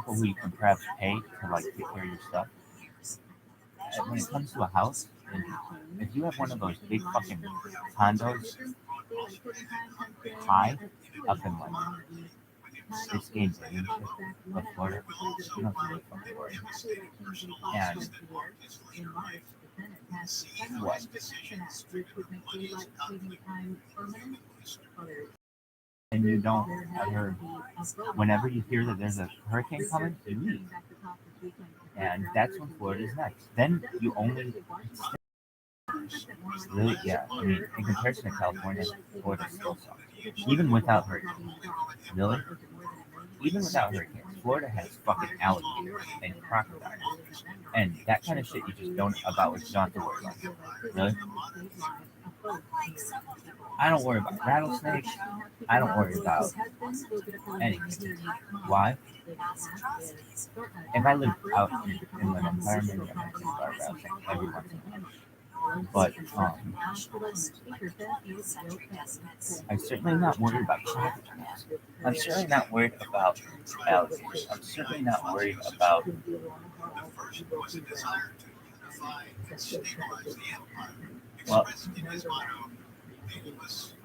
people who you can perhaps pay to like take care of your stuff. And when it comes to a house, and if you have one of those big fucking condos high up in like this game of Florida, you don't have to really fucking worry. And what? And you don't ever, whenever you hear that there's a hurricane coming, you leave. And that's when Florida's next. Then you only really, yeah. I mean, in comparison to California, Florida still sucks. Even without hurricanes. Really? Even without hurricanes, Florida has fucking alligators and crocodiles. And that kind of shit you just don't about what you don't have to worry about. Really? I don't worry about rattlesnakes. I don't worry about anything. Why? If I live out in an environment, I might start rattling every once in a while. But I'm certainly not worried about crocodiles. I'm certainly not worried about alligators. I'm certainly not worried about well,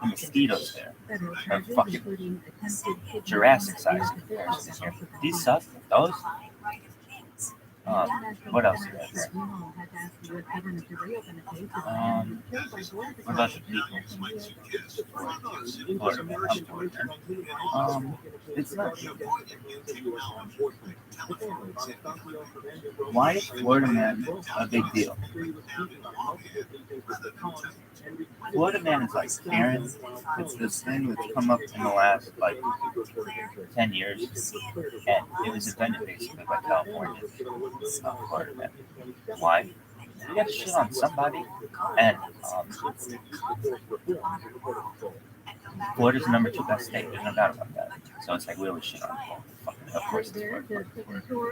the mosquitoes there are fucking Jurassic size in comparison here. These suck. Those. What else do I have? What about the people? Florida man, I'm Florida. It's not. Why is Florida man a big deal? Florida man is like Karen. It's this thing that's come up in the last like 10 years, and it was invented basically by California. Florida man. Why? You got to shit on somebody, and Florida's the number 2 best state. There's no doubt about that. So it's like we always shit on fucking, of course, it's Florida.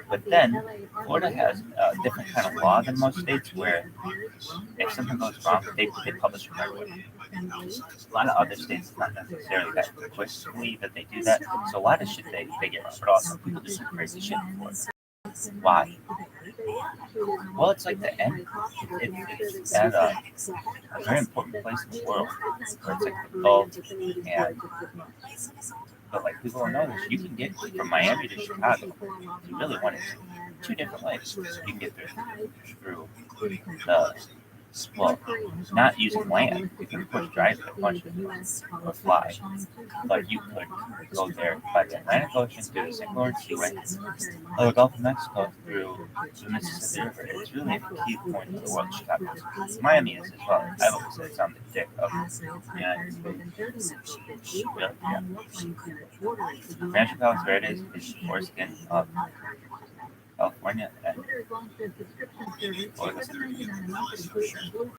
But then Florida has a different kind of law than most states, where if something goes wrong, they publish it right away. A lot of other states, not necessarily that quickly that they do that. So a lot of shit they get wrong, but also people do some crazy shit in Florida. Why? Well, it's like the end. It's at a very important place in the world, where it's like the Gulf, and but like people don't know this. You can get from Miami to Chicago if you really wanted to. 2 different ways. You can get there through the well, not using land. You can push drive it a bunch or fly, but you could go there by the Atlantic Ocean through the St. Lawrence Seaway, or the Gulf of Mexico through the Mississippi River. It's really a key point of the world. Chicago, Miami is as well. I've always said it's on the dick of the United States. Really, yeah. Rancho Palos Verdes is the foreskin of California, and Florida's for sure.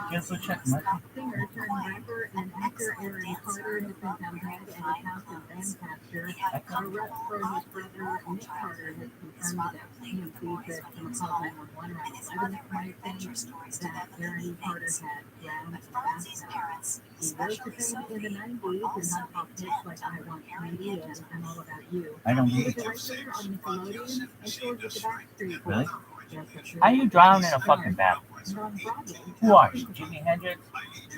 Careful check mark. Singer turned rapper and actor Aaron Carter has been found dead in a house in Lancaster. A rep for his brother Nick Carter has confirmed that TMZ said from a call 911 around 11 might think that Aaron Carter had drowned in a bathtub. He rose to fame in the 90s and had pop hits like I Want Candy and I'm All About You. I don't He need was it. a writer on Nickelodeon and toured with the Backstreet Really? Boys. How you drown in a fucking bath? Who are you, Jimi Hendrix?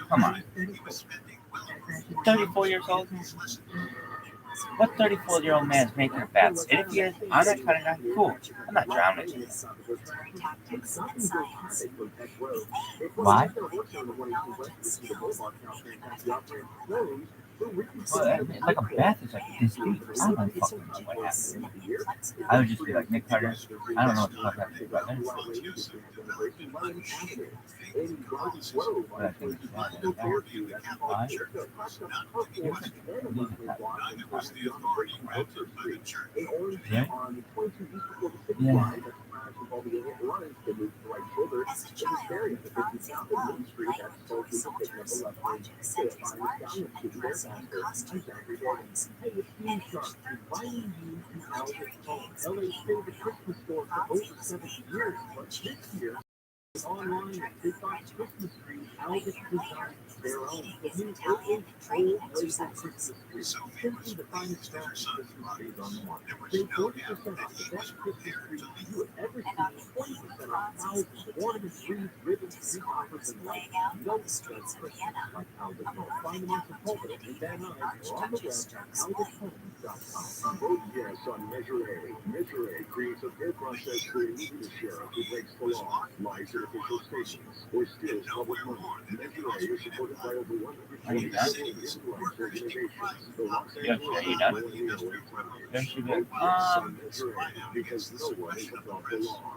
Come on. 34 years old? What 34-year-old man's making a bath? And if he is, I'm that kind of guy, cool. I'm not drowning. Why? Well, I mean, like a bath is like this deep. I don't fucking know what happened. I would just be like, Nick Carter, I don't know what the fuck happened to your brother. But I think it's why. Yeah. Yeah. Online at TikTok Christmas tree, Albert designed their own. The new Christmas tree, simply the finest style Christmas trees on the market. Save 40% off the best Christmas tree you have ever seen. 20% off thousands of ornaments, wreaths, ribbons, tree offers, and lights. No expense Christmas like Albert Home. Find them in Sepulveda, in Van Nuys, or on the web at alberthomes.com. Vote yes on Measure A. Measure A creates a fair process for an easy to share who breaks the law, lies at official stations, or steals public money. Measure A is supported by over 120 organizations. Yeah, you done? Don't you do? Because no one is above the law.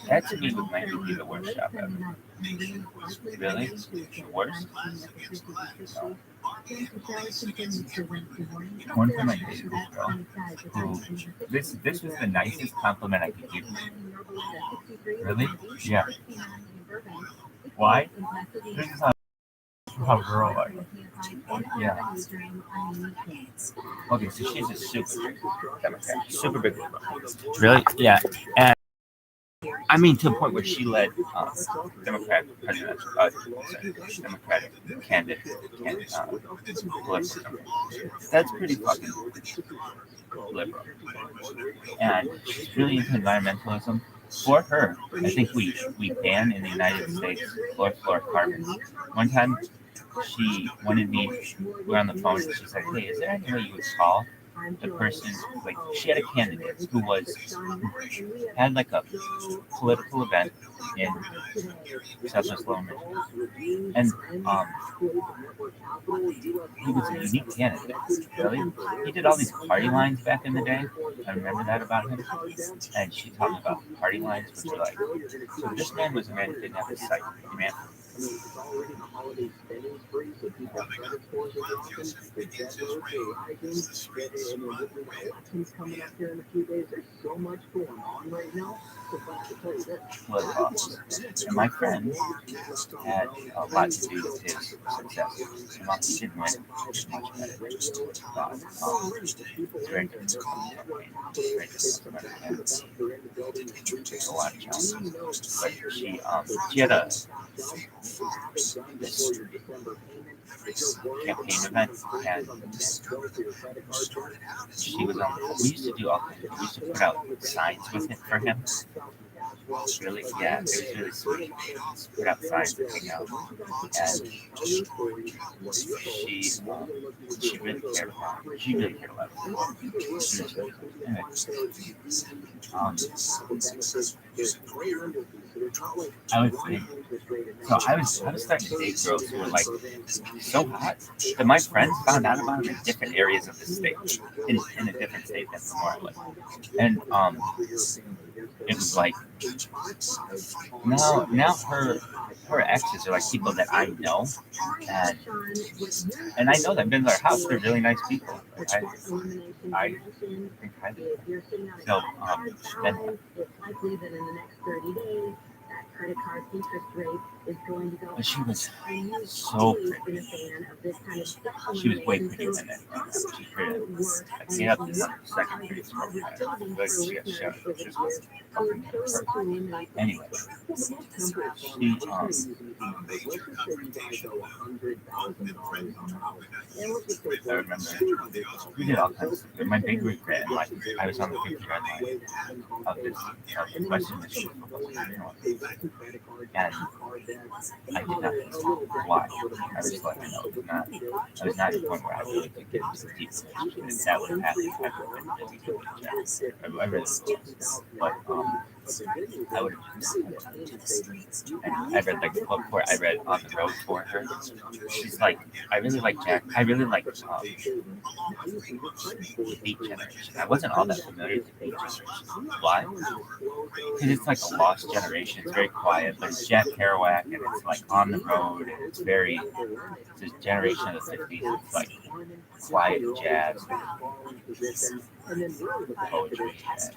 That to me would might be the worst shop ever. Really? The worst? No. One time I dated this girl who this was the nicest compliment I could give you. Really? Yeah. Why? This is how girl are. Yeah. Okay, so she's a super big Democrat. Super big liberal. Really? Yeah. And I mean, to the point where she led Democratic candidate. That's pretty fucking liberal. And she's really into environmentalism. For her, I think we ban in the United States fluorocarbons. One time, she wanted me. We were on the phone, and she said, "Hey, is there any way you would call the person, like, she had a candidate who had like a political event in Southwest Lower Michigan, and he was a unique candidate. Really, he did all these party lines back in the day. I remember that about him. And she taught me about party lines, which are like, so this man was a man who didn't have his sight. Man. And my friend had a lot to do with his success. And while he didn't win much better, but it's very difficult. A lot of challenges. But she had a this campaign event, and she was on. We used to do all kinds of. We used to put out signs with it for him. Really, yeah, it was really sweet. Put out signs and hang out, and she really cared about. She really cared about it. Anyway, I was starting to date girls who were like so hot that my friends found out about them in different areas of the state, in a different state than where I live. And it was like now her exes are like people that I know, and I know them. I've been to their house. They're really nice people. I think highly of them. So then. Credit card interest rate is going to go. But she was so pretty. She was way prettier than that. She's pretty. Like, she had the second prettiest girlfriend. But she got shot. She was fucking perfect. Anyway, she I remember we did all kinds of stuff. My big regret, like I was on the big red line of this Western Michigan football team. And I did not install. Why? I was just letting you know, I was not at a point where I really could get into the deep relationship, and that would have happened if I would have been really good at it. I really was, but I would have. And I read like the book for it. I read On the Road for her. She's like, I really like Jack. I really like the Beat Generation. I wasn't all that familiar with the Beat Generation. Why? Because it's like a lost generation. It's very quiet, but it's Jack Kerouac, and it's like on the road, and it's very, it's a generation of the 50s. It's like quiet jazz, poetry, it's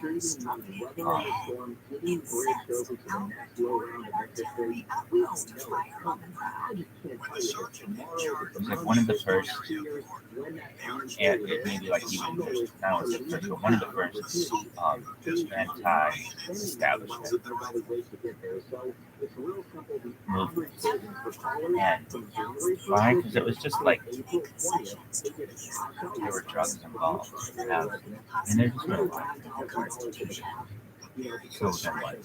like one of the first, and it may be like even now it's the first, but one of the first anti-establishment movements. And why? Because it was just like there were drugs involved, and there just were a lot. So then what?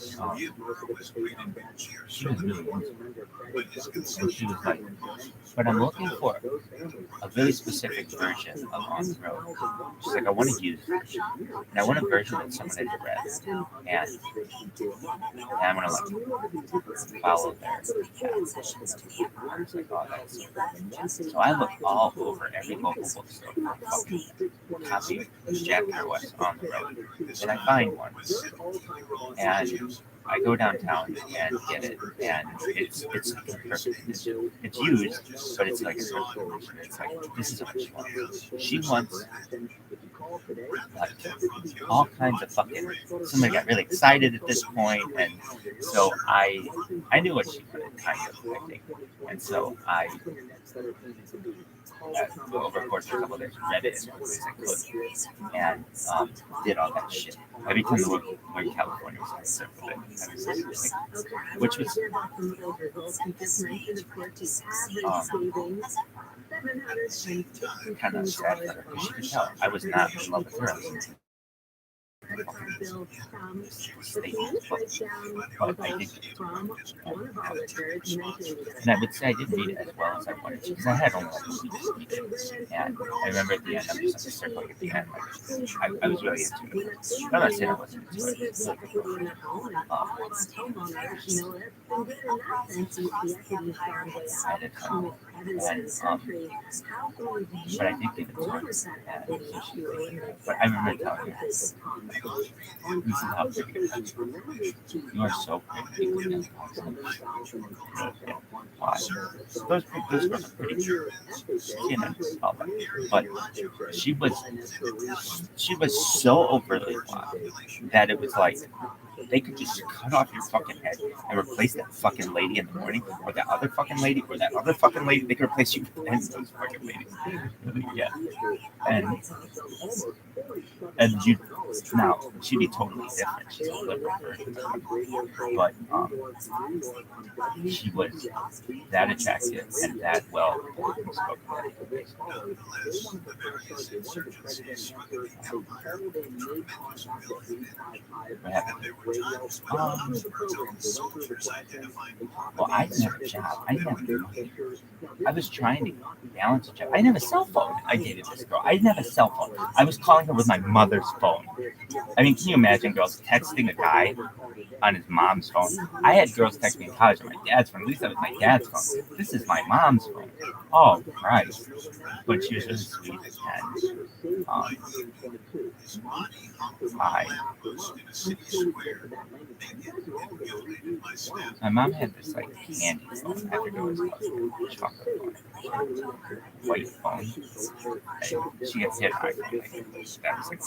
She was really into it. So she was like, but I'm looking for a really specific version of On the Road. She's like, I want to use it. And I want a version that someone had read. And I'm going to like follow their path. I was like, oh, that's so I looked all over every local bookstore for a fucking copy of Jack Kerouac's On the Road. And I find one. And I go downtown and get it, and it's like in perfect condition. It's used, but it's like in perfect condition. It's like, this is what she wants. She wants like all kinds of fucking. Somebody got really excited at this point, and so I knew what she wanted, kind of, I think, and so I. Over the course of a couple of days, read it as quickly as I could, and did all that shit. Every time the word California was on the circle, which was kind of sad for her, because she could tell I was not in love with her. I was but I did and I would say I didn't read it as well as I wanted to, because I had only like 2 weeks, and I remember at the end, I'm just circling at the end, like, I was really into it. I'm not saying I wasn't into it. I had a ton, and but I did give it to her, and so but I remember telling her, this is how pretty you are. You are so pretty. Why? Those were pretty true. But she was so overly hot that it was like they could just cut off your fucking head and replace that fucking lady in the morning, or that other fucking lady, or that other fucking lady. They could replace you with any of those fucking ladies. Yeah. And you now she'd be totally different. She's a liberal person, but she was that attractive and that well spoken. What happened? Well, I didn't have a job. I didn't have money. I was trying to balance a job. I didn't have a cell phone. I dated this girl. I didn't have a cell phone. I was calling her with my mother's phone. I mean, can you imagine girls texting a guy on his mom's phone? I had girls text me in college on my dad's phone. At least that was my dad's phone. This is my mom's phone. Oh, right. But she was really sweet, and my mom had this like candy phone. I forget what it was called. Chocolate phone. White phone. And she gets hit high. That was like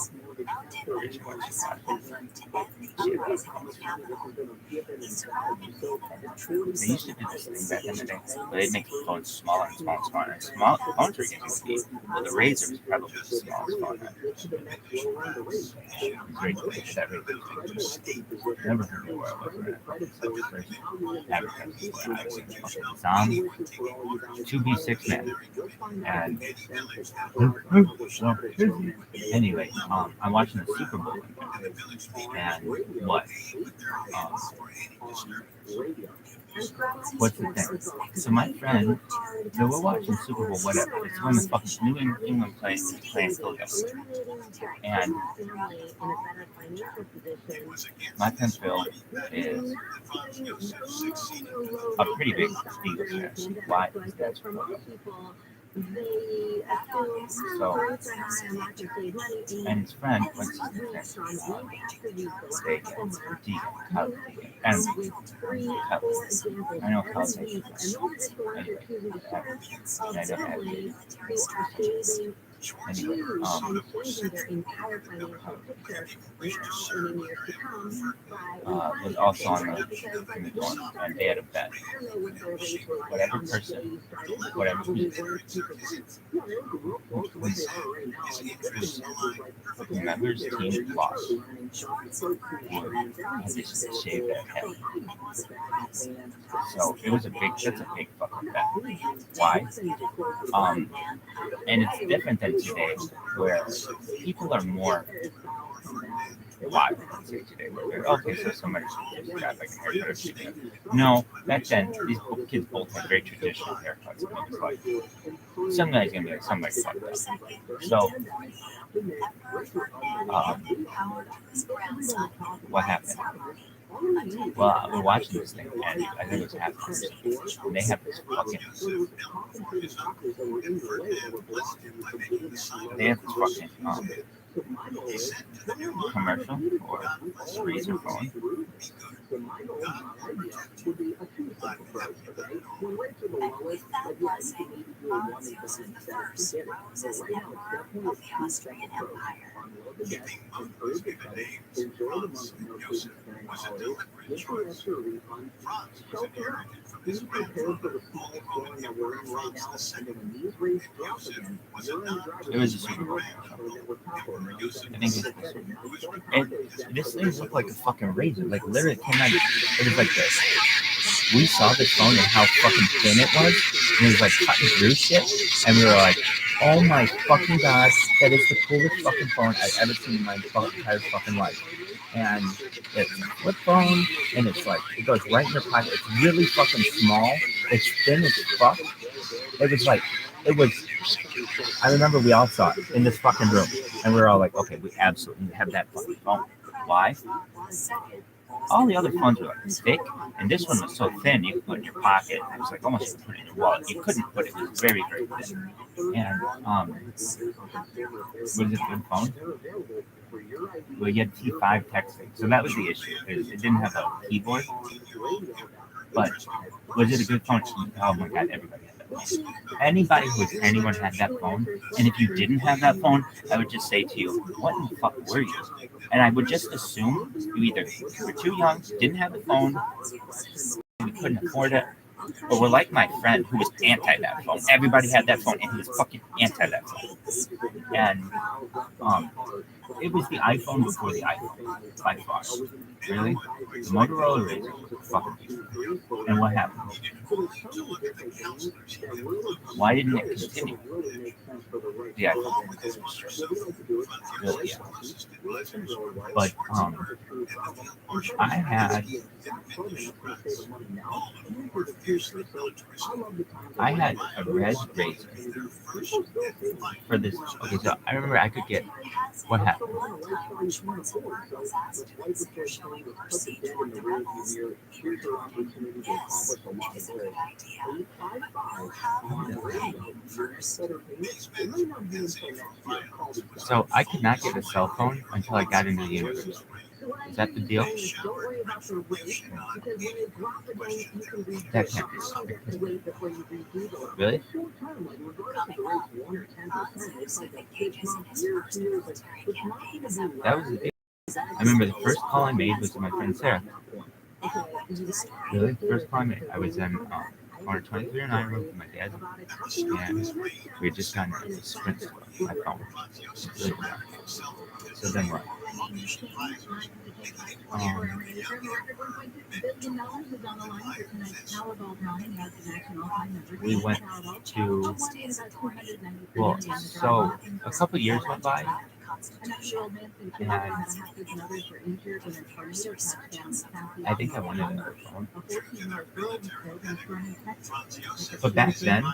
the original one she had. She had those phones. They used to do this thing back in the day, where they'd make the phones smaller and smaller and smaller. And small phones were getting speed. Well, the Razor was probably the smallest phone ever. Great place that never heard of where I was right now. 2B6 man. And anyway, I'm watching the Super Bowl, and what? what's the thing? So my friend, they were watching Super Bowl, whatever. It's when the fucking New England playing Philadelphia. And my friend Phil is a pretty big Eagles fan. Why? His dad's from so, and his friend went to state college. And I know college. Anyway, I don't have it. Anyway, was also on the dorm, and they had a bet. Whoever's team lost would just shave their head. So that's a big fucking bet. Why? And it's different than today, where people are more wild. Today, where okay, so somebody should just grab like a haircut or something. No, back then these kids both had very traditional haircuts. And it was like some guy's gonna be like somebody fucked up. So what happened? Well, we're watching this thing, and I think it was half person, and they have this fucking commercial or razor phone. It was a Super Bowl. I think it was and this thing looked like a fucking razor. Like literally came out. It was like this. We saw this phone and how fucking thin it was, and it was like cutting through shit. And we were like, "Oh my fucking god, that is the coolest fucking phone I've ever seen in my entire fucking life." And it's a flip phone, and it's like it goes right in your pocket. It's really fucking small. It's thin as fuck. It was. I remember we all saw it in this fucking room, and we were all like, "Okay, we absolutely have that fucking phone." Why? All the other phones were like thick, and this one was so thin you could put it in your pocket. It was like almost like put it in your wallet. You couldn't put it. It was very, very thin. And was it a good phone? Well, you had T5 texting, so that was the issue. It didn't have a keyboard. But was it a good phone? Oh my god, everybody had that phone. Anyone had that phone. And if you didn't have that phone, I would just say to you, what in the fuck were you? And I would just assume you either were too young, didn't have the phone, you couldn't afford it, or were like my friend who was anti that phone. Everybody had that phone, and he was fucking anti that phone. And it was the iPhone before the iPhone, by far. Really? The Motorola Razr was fucking beautiful. And what happened? Why didn't it continue? The iPhone. Really, yeah. But I had a red razor for this. Okay, so I remember I could get what happened. So I could not get a cell phone until I got into the university. Is that the deal? That can't be really? That was the deal. I remember the first call I made was to my friend Sarah. Really? First call I made. I was in on 2309 room with my dad, and we had just gotten a Sprint store. My phone. So then what? We went to, well, so a couple years went by, I think I wanted another phone. But back then,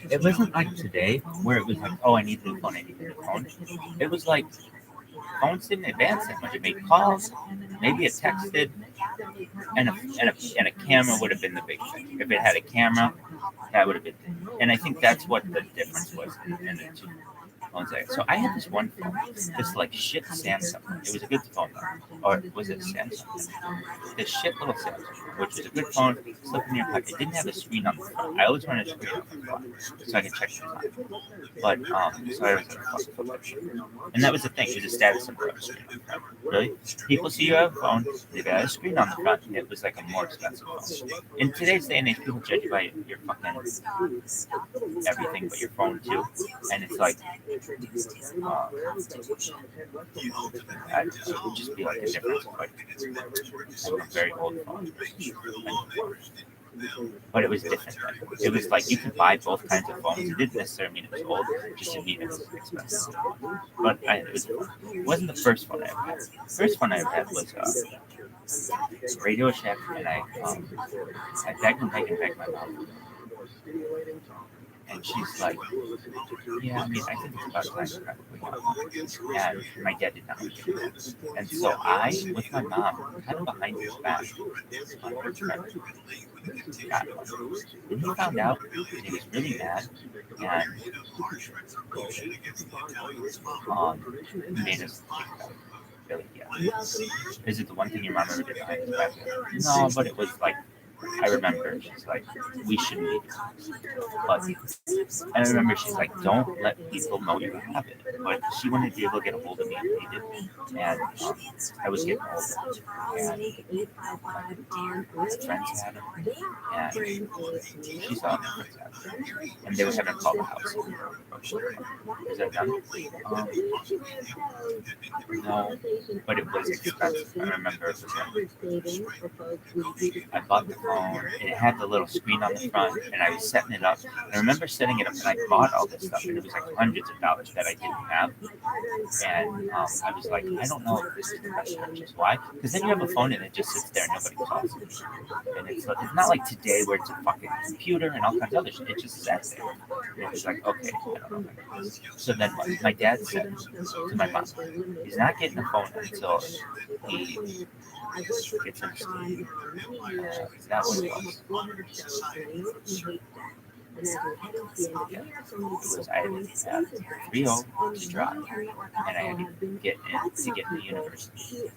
it wasn't like today where it was like, oh, I need a new phone, I need a new phone. It was like phones didn't advance that much. It made calls, maybe it texted, and a camera would have been the big thing. If it had a camera, that would have been. And I think that's what the difference was in the two phones. So I had this one phone, this like shit Samsung. It was a good phone though, or was it Samsung? This shit little Samsung, which was a good phone, slipped in your pocket. It didn't have a screen on the front. I always wanted a screen on the front so I could check the time. But so I was like, and that was the thing. It was a status symbol on the screen on the front. Really, people see you have a phone, they've got a screen on the front, and it was like a more expensive phone. In today's day and age, people judge you by your fucking everything but your phone too, and it's like. It would just be like a difference, like a very old phone. But it was different then. It was like you could buy both kinds of phones. It didn't necessarily mean it was old, it just didn't mean it was expensive. But it wasn't the first phone I ever had. The first phone I ever had was Radio Shack, and I begged my mom. And she's like, yeah, I mean, I think it's about time to probably have one. And my dad did not like it. And so I, with my mom, kind of behind his back, got one. And he found out, and he was really mad, and he made us think about it. Really, yeah. Is it the one thing your mom ever did behind his back? No, but it was like, I remember she's like, we shouldn't be doing this. But I remember she's like, don't let people know you have it. But she wanted to be able to get a hold of me and read it. And I was getting older. And my friends had it. And she saw my friends had it. And they were having to call the house. Is that done? No, but it was expensive. I remember it was like, I bought the phone, and it had the little screen on the front, and I was setting it up. I remember setting it up, and I bought all this stuff, and it was like hundreds of dollars that I didn't have. And I was like, I don't know if this is the best purchase. Why? Because then you have a phone, and it just sits there, and nobody calls it. And it's not like today where it's a fucking computer and all kinds of other shit. It just sat there. And it was like, okay, I don't know. So then my dad said to my mom, he's not getting a phone until he gets understood. That was it was. I had 3.0 to drive, and I had to get in the university.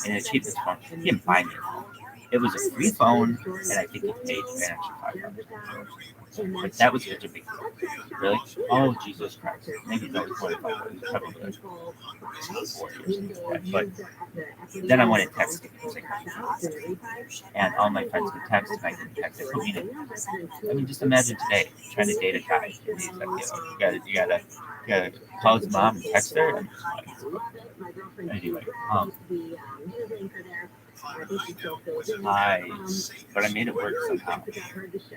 And the cheapest phone, he didn't buy me a phone. It was a free phone, and I think he paid an extra $5. But that was such a big deal. Really? Oh, Jesus Christ. Maybe that was 25, but it was probably like 4 years. But then I wanted texting. And all my friends could text, and I couldn't text. It put me in. I mean, just imagine today trying to date a guy. And he's like, you gotta call his mom and text her. And anyway, but I made it work somehow.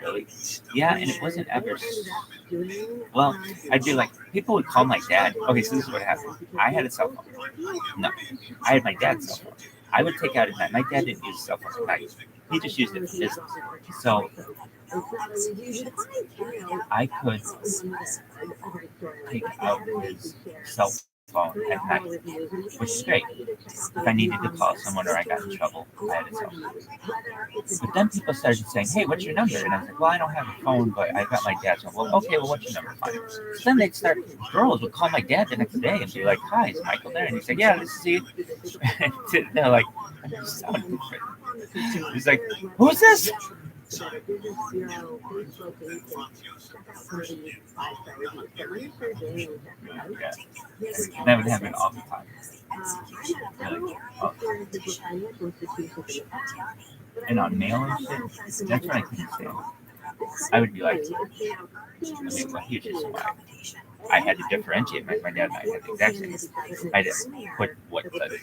Really? Yeah, and it wasn't ever. Well, I'd be like, people would call my dad. Okay, so this is what happened. I had a cell phone. No, I had my dad's cell phone. I would take out at night. My dad didn't use a cell phone at night. He just used it for business. So I could take out his cell phone at night, which is great. If I needed to call someone or I got in trouble, I had a cell phone. But then people started saying, hey, what's your number? And I was like, well, I don't have a phone, but I got my dad's phone. Well, okay, well, what's your number? Fine. So then they'd start, girls would call my dad the next day and be like, hi, is Michael there? And he'd say, yeah, this is he. And they're like, I sound different. He's like, who's this? Yeah. That would happen all the time. Really? And on mail and shit, that's what I couldn't stand. I would be like, okay, well, here's just why. I had to differentiate. My dad and I had the exact same. I had to put what the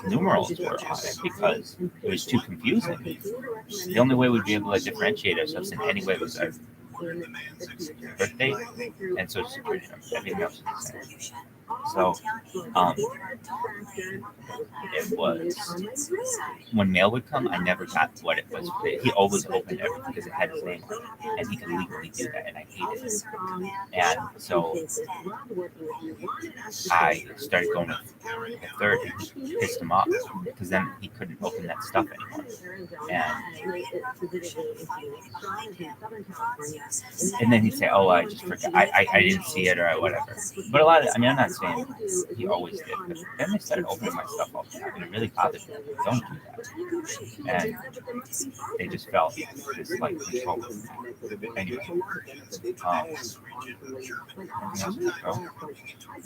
numerals were on it because it was too confusing. The only way we'd be able to differentiate ourselves in any way was our birthday and social security number. Everything else was the same. So, it was when mail would come, I never got what it was. He always opened everything because it had his name on it, and he could legally do that, and I hated it. And so I started going to the third, and pissed him off because then he couldn't open that stuff anymore. And then he'd say, "Oh, I just forgot. I didn't see it or whatever." But a lot of, I'm not saying he always did, but then they started opening my stuff all the time, and it really bothered me. Don't do that. And they just felt this like control. Anyway,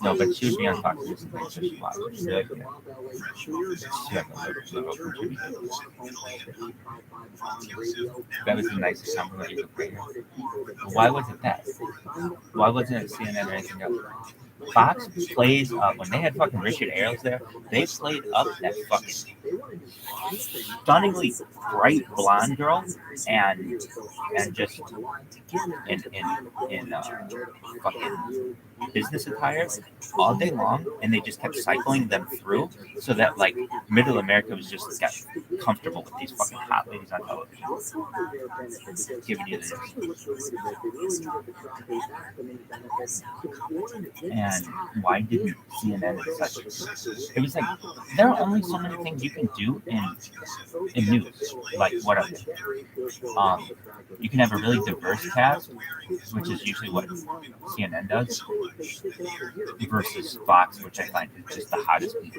no, but she would be on Fox News and things just a lot. She's really good. She had no contribution. That was the nicest compliment you could pay her. Why was it that? Why wasn't it CNN or anything else? Fox plays when they had fucking Richard Ailes there, they played up that fucking stunningly bright blonde girl and just in fucking business attire all day long, and they just kept cycling them through so that like middle America was just got comfortable with these fucking hot ladies on television giving you the news. And why didn't CNN such? It was like there are only so many things you can do in news. Like what are they? You can have a really diverse cast, which is usually what CNN does, versus Fox, which I find is just the hottest girl they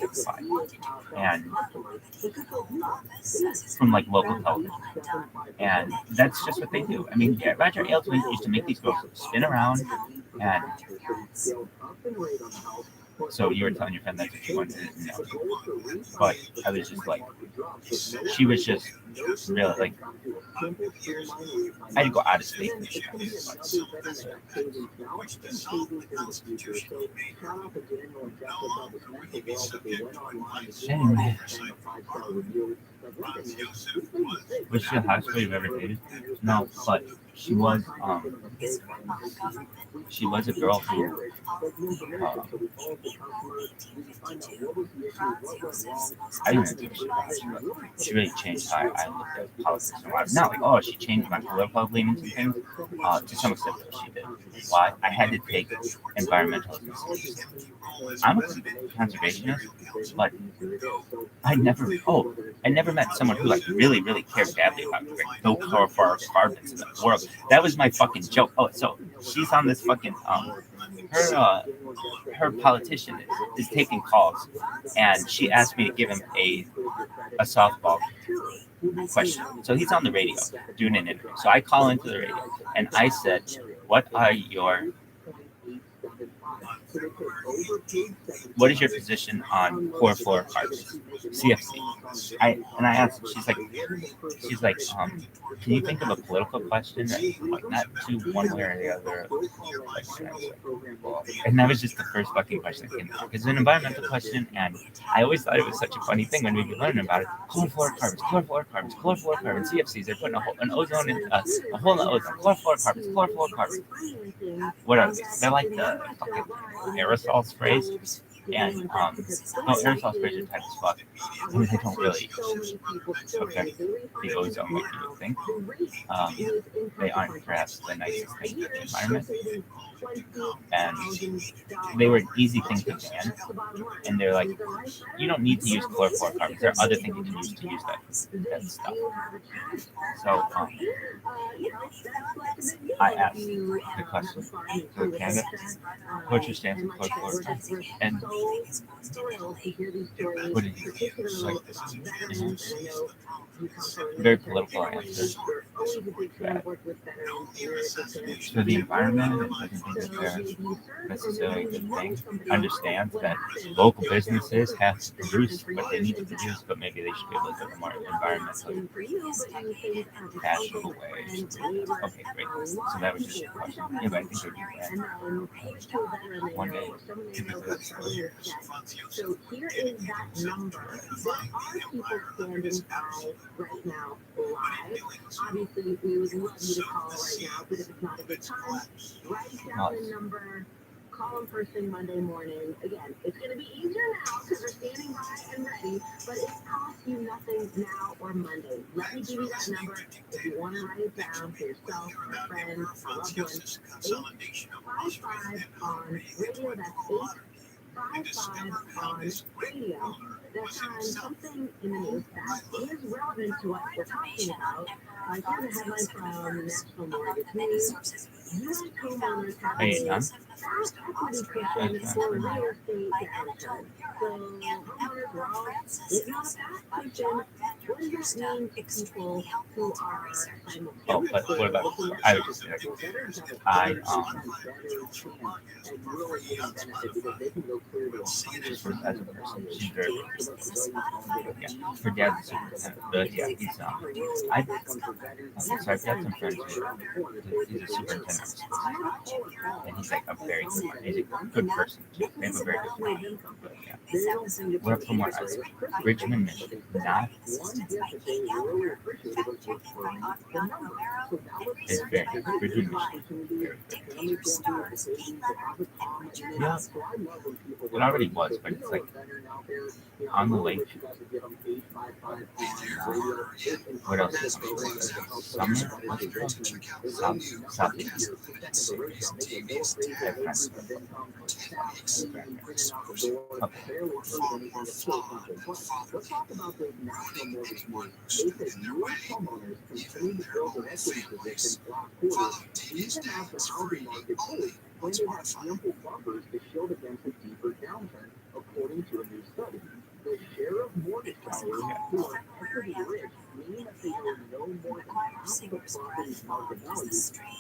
can find, and from like local television, and that's just what they do. I mean, Roger Ailes used to make these girls spin around, and so you were telling your friend that's what you wanted to know, but I was just like, she was just really like, I had to go out of state. Anyway, was she the hottest girl you've ever dated? No, but she was a girl who I didn't think she really changed how I looked at politics and life. Not like, oh, she changed my political leanings and things. To some extent, she did. Why? I had to take environmentalism seriously. I'm a conservationist, but I never met someone who like really, really cared badly about like, no carbons in the world. That was my fucking joke. Oh, so she's on this fucking her politician is taking calls, and she asked me to give him a softball question. So he's on the radio doing an interview. So I call into the radio, and I said, what is your position on chlorofluorocarbons, CFC? I asked, she's like, can you think of a political question, like not too one way or the other? And that was just the first fucking question that came out. It's an environmental question, and I always thought it was such a funny thing when we'd be learning about it. Chlorofluorocarbons, CFCs. They're putting a hole in the ozone, chlorofluorocarbons. What are they? They're like the fucking aerosol sprays, and aerosol sprays are tight as fuck. I mean, they don't really affect the ozone like you would think. They aren't perhaps the nicest thing for the environment, and they were an easy thing to ban. And they're like, you don't need to use chlorofluorocarbons. There are other things you can use to use that stuff. So I asked the question to the candidate, what's your stance on chlorofluorocarbons? And what did you do? Very political answer. That for the environment, it doesn't think that they're necessarily a good thing. Understands that local businesses have to produce what they need to produce, but maybe they should be able to do it more environmentally fashionable way. Okay, great. So that was just a question. Yeah, but I think they do that. One day, typically that's So here is that number. There are people standing by right now live. Obviously, we would love you to call right now, but if it's not a good time, write down the number. Call them first thing Monday morning. Again, it's going to be easier now because they're standing by and ready, but it costs you nothing now or Monday. Let me give you that number if you want to write it down for yourself, a friend, a loved one. 855 on radio. That's 855 on radio. That's on something in the news that is relevant to what we're talking about. Here's a headline from National Mortgage News. U.S. homeowners have a fast equity cushion for real estate downturn. So homeowners are all getting on a fast cushion. What does that mean to people who are simultaneously? Oh, but what about, I would just say, as a person, she's very good. Yeah, her dad's a superintendent, but yeah, he's, I've got some friends who, he's a superintendent, and he's like a very good one. He's a good person. They have a very good mind. But yeah, we're from where I live, Richmond, Michigan, not. It's very good. Richmond, Michigan. Yeah, it already was, but it's like on the lake. What else is summer? What's it called? Southeast. Okay. Let's talk about the National Mortgage News. They said U.S. homeowners continue to build their equity position last quarter, even as the housing market cooled, when they have ample buffers to shield against a deeper downturn, according to a new study. The share of mortgage borrowers who are equity rich, meaning that they own no more than half the property's market value,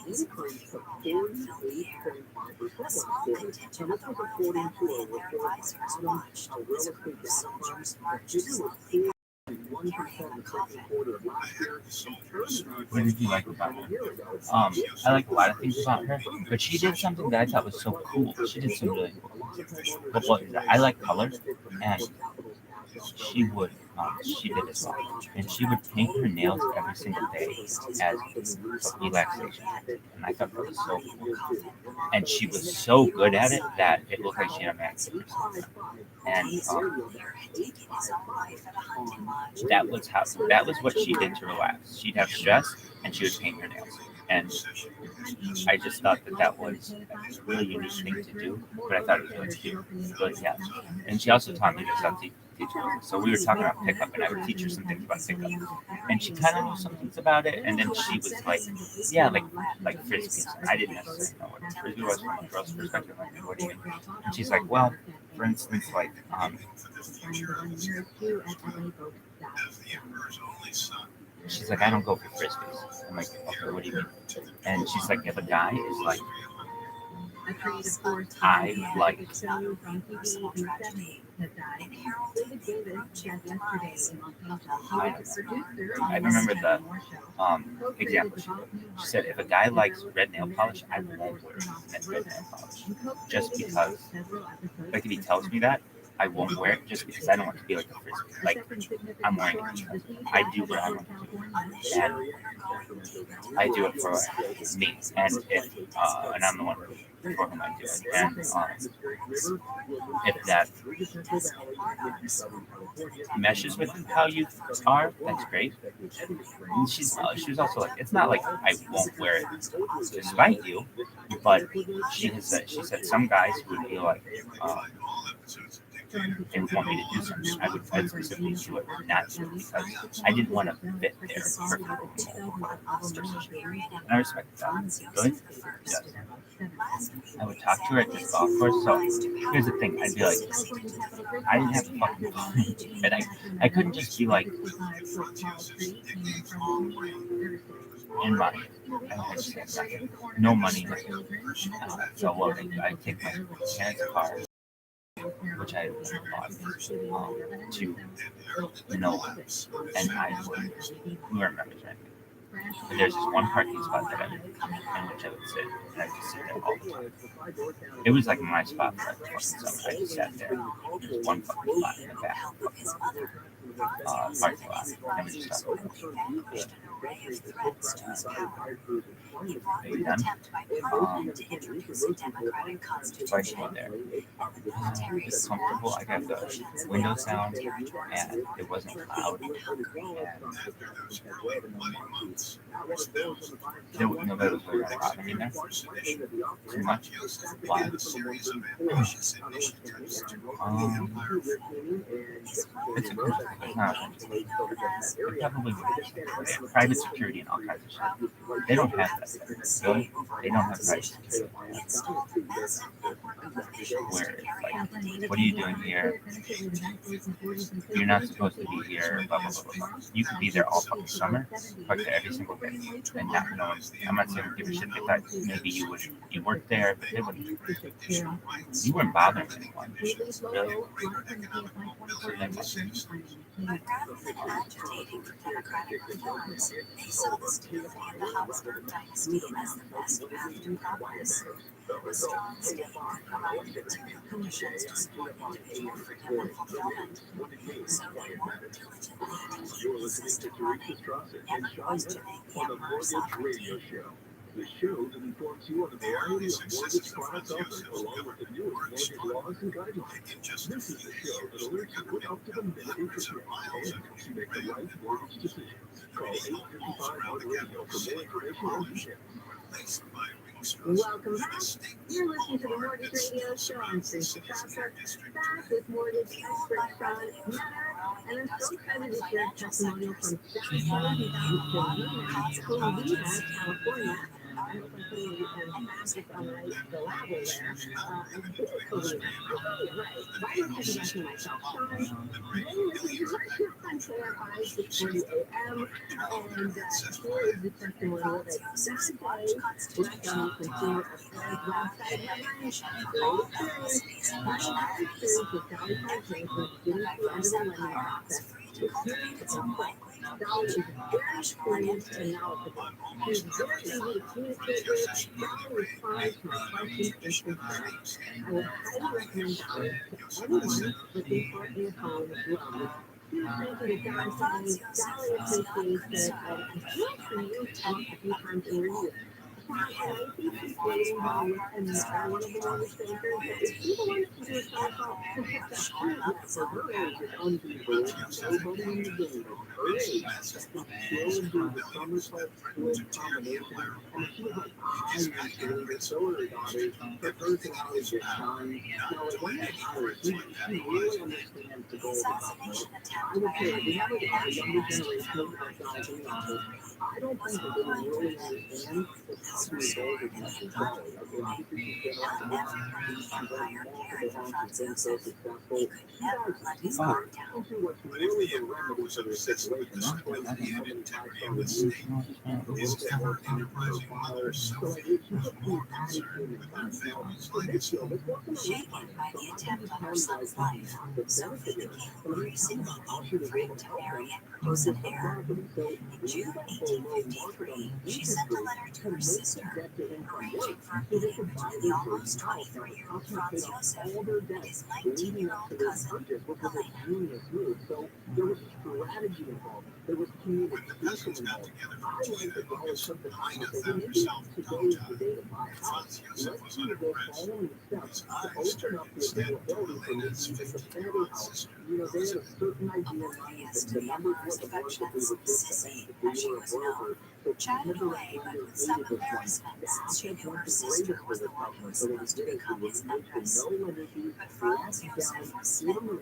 increased to 48.5% last quarter. And this was according to a report by Adam, a real estate data firm. The figure was 1% in the second quarter of last year. What did you like about her? I like a lot of things about her, but she did something that I thought was so cool. She did some really cool things. But what is that? I like colors, and she did as well. And she would paint her nails every single day as relaxation. And I thought that was so cool. And she was so good at it that it looked like she had a manicure. And that was what she did to relax. She'd have stress and she would paint her nails. And I just thought that was a really unique thing to do, but I thought it was really cute. But yeah, and she also taught me to self-teach. So we were talking about pickup, and I would teach her some things about pickup. And she kind of knew some things about it, and then she was like, yeah, like frisbees. I didn't necessarily know what a frisbee was from a girl's perspective. Like, what do you mean? And she's like, well, for instance, like, she's like, I don't go for frisbees. I'm like, okay, what do you mean? And she's like, if a guy is like, I like. I remember the example she did. She said, if a guy likes red nail polish, I won't wear red nail polish. Just because, like, if he tells me that, I won't wear it just because I don't want to be like a frisbee. Like, I'm wearing it because I do what I want to do. And I do it for me. And and I'm the one for whom I do it. And if that meshes with how you are, that's great. And she was also like, it's not like I won't wear it to spite you, but she said some guys would be like, didn't want me to do something, I'd specifically do it not to because I didn't want to fit there perfectly. And I respect that. Good? Yes. I would talk to her at this golf course. So here's the thing, I'd be like, I didn't have to fucking and I couldn't just be like, in money. I just had nothing. No money. So what? I take my parents' car, which I bought, to Nova, and we weren't members or anything. But there's this one parking spot that I would come in which I would sit, and I just sit there all the time. It was like my spot for like 20 something. I just sat there. There's one fucking lot in the back. Parking lot. And we just started. Are you done? So I go there. It's comfortable. I got the window sound, and it wasn't loud. And nobody was really bothering me there too much. Why? It's a good it's not. It probably would. Private security and all kinds of shit. They don't have that there. Really? They don't have private security. Where, like, what are you doing here? You're not supposed to be here, blah, blah, blah, blah. You could be there all fucking summer, park there every single day, and not know. I'm not saying give a shit. They thought maybe you worked there, but they wouldn't. You weren't bothering anyone. Really? So that was But rather than agitating for democratic reforms, they saw the stability of the Habsburg dynasty as the best path to progress. A strong state provided material conditions to support individual freedom and fulfillment. So they worked diligently to keep the system running, never questioning the emperor's sovereignty. The show that informs you on a variety of mortgage products offered, along with the newest mortgage laws and guidelines. This is the show that alerts you with up-to-the-minute interest rates and helps you make the right mortgage decisions. Call 855-RADIO for more information and details. Welcome back. You're listening to the Mortgage Radio Show. I'm Stacey Crawford, back with mortgage expert Sean Nutter, and I'm so excited to share a testimonial from Sarasota, Columbia, California. I hope I'm putting emphasis on the right syllable there. Why am I introducing myself? Sean, this is my shift on KFI 6:40 a.m. And here is the testimonial that Saturday left on the Consumer Affairs website. Great experience. My last experience with Dolly Park Bank was getting to the end of the lending process. The experience is quick. Dolly is very experienced and knowledgeable. She's very easy to communicate with. Dolly responds to my questions and concerns. I would highly recommend Dolly to anyone looking for a home loan. Thank you to John saying Dolly appreciates it. I feel for you come up a few times in review. And I think she's waiting on with one of the mortgage bankers. If she wants to do a phone call, to pick that for her age is unbelievable. Nobody in the game at her age that can still do the somersault split combination. And she was like, I used to leave it so early, daughter. Her personality is shine. Now, when that daughter, she really understands the goal of the house. I would say we have a younger generation of ourselves in the office. I don't think that they really understand the customer goals as much as Dolly. Okay, obviously she's been around the she's converted multiple homes, she's been so successful. She guys into what's really a remedy for their situation. Not going to be an integrity with state. Is ever enterprising mother selfie. Shaken by the attempt on her son's life, Sophie became increasingly afraid to marry and produce an heir. In June 1853, she sent a letter to her sister, arranging for a meeting between the almost 23-year-old Franz Josef and his 19-year-old cousin, Helena. So there was strategy involved. There was communication involved. I like the role of something behind it for herself to go to the Franz Josef was unimpressed. Steps to open up the availability for this the family house. You know, they had a certain idea of the numbers was the work that we would Sissy, as she was known, chatted away, but with some embarrassment since she knew her sister was the one who was supposed to become his empress. But Franz Josef was smitten.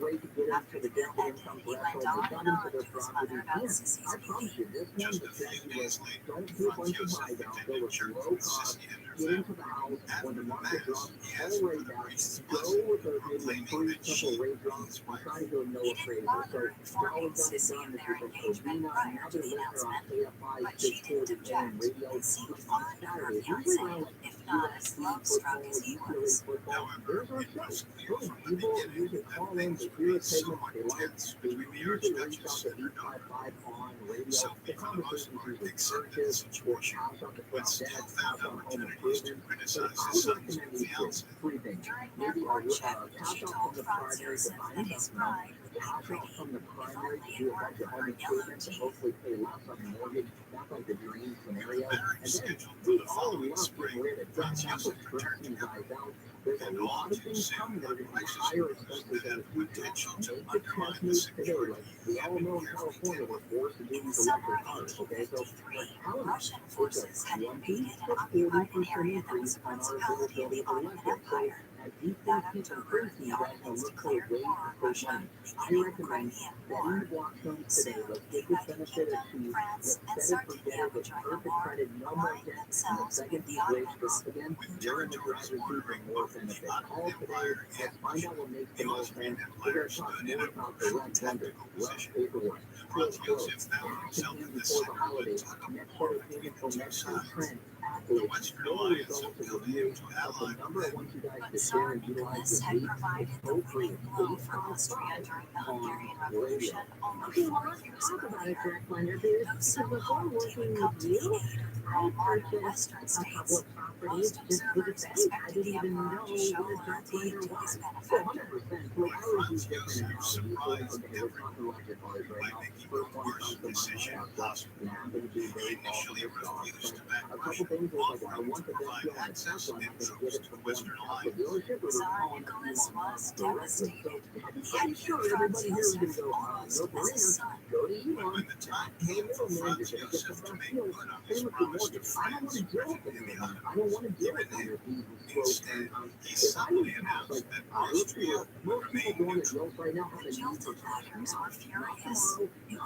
After the bill ended, he went on and on to his mother about Sissy's beauty. Just a few days later, Franz Josef attended church with Sissy and her get into the house when the market drops all the way down, go with her free simple rate drops. I'm trying to go no appraisal. So now we've done this with Covina, another listener on KFI 640 AM radio on Saturday. Usually around football, usually football. There's our show. People usually call in, they hear a segment they like, they usually reach out to 855 on radio. The conversations usually purchase or pass on the front desk, pass on home improvement. So I would recommend these things, three things. Maybe a pass off from the primary to buy investment, pass off from the primary to do a bunch of home improvements and hopefully pay less on the mortgage. That's like the dream scenario. And then we all love getting rid of debt. That's what stress these guys out. There's a lot of things coming that are going to be higher expenses in the future. Make the test moves today. Like we all know in California, we're forced to do these electric cars. Okay, so it's a 20 to 40% increase on our availability of electric. So as these things keep increasing, you guys can look for ways to save money. I recommend getting the block zone today. Let's get this benefit achieved. Let's set it, forget it, with perfect credit, no more debt. And the second these rates drop again, you're in the driver's seat for more benefit. Call today. Let's find out what makes the most sense. We're going to talk more about direct lending, less paperwork, close quotes, actions before the holidays, next quarter payment for next year's trend. Accolades, no results of review, but the number I want you guys to share and utilize this week is toll free 855 on radio. Okay, well, let's talk about it, direct lender, because before working with you, I purchased a couple of properties just with a bank. I didn't even know what a direct lender was. So 100%. Like, I would use different analogies. Okay, we're talking electric cars right now. First one comes to my house. You happen to be very involved with the dog. A couple things was like, I want the best deal on Tesla, I'm going to get it from one Tesla dealership, or calling Elon directly. So I'm sure everybody here is going to go, no brainer, go to Elon, pay a middleman, you're going to get the best deal. Same with the mortgage. I don't want to deal with the middleman. I don't want to deal with your fees and quotes. If I need cash, like, most people doing it deals right now have a need for cash now. Not tomorrow, not in the future,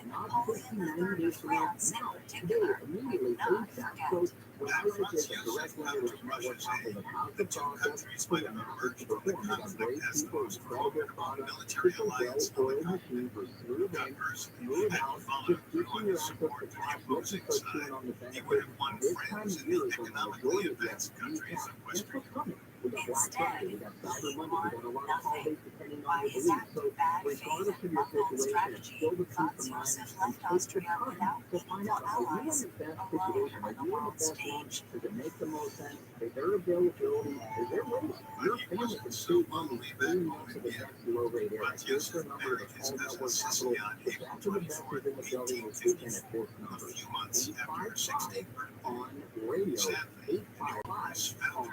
not 15, 90 days from now. Now, today, immediately, ASAP. So what I like is a direct lender like Network Capital that has the process for the matters to perform. They got great people, incredible products, just a well-oiled machine for smooth in, smooth out, just keeping your access to cash, let you start chewing on the benefits. This time of year is when the majority of that you can. Guess what's coming? We got Black Friday, we got Cyber Monday, we got a lot of holidays depending on your beliefs. So regardless of your situation, it's still the peace of mind and take the time to find out, are you in the best situation? Are you in the best one? Does it make the most sense? Is there availability? Is there ways your family can save money in months of the best low rate area? Here's the number to call Network Capital. It's after the investors in the building this weekend at this number. 855 on radio. 855 on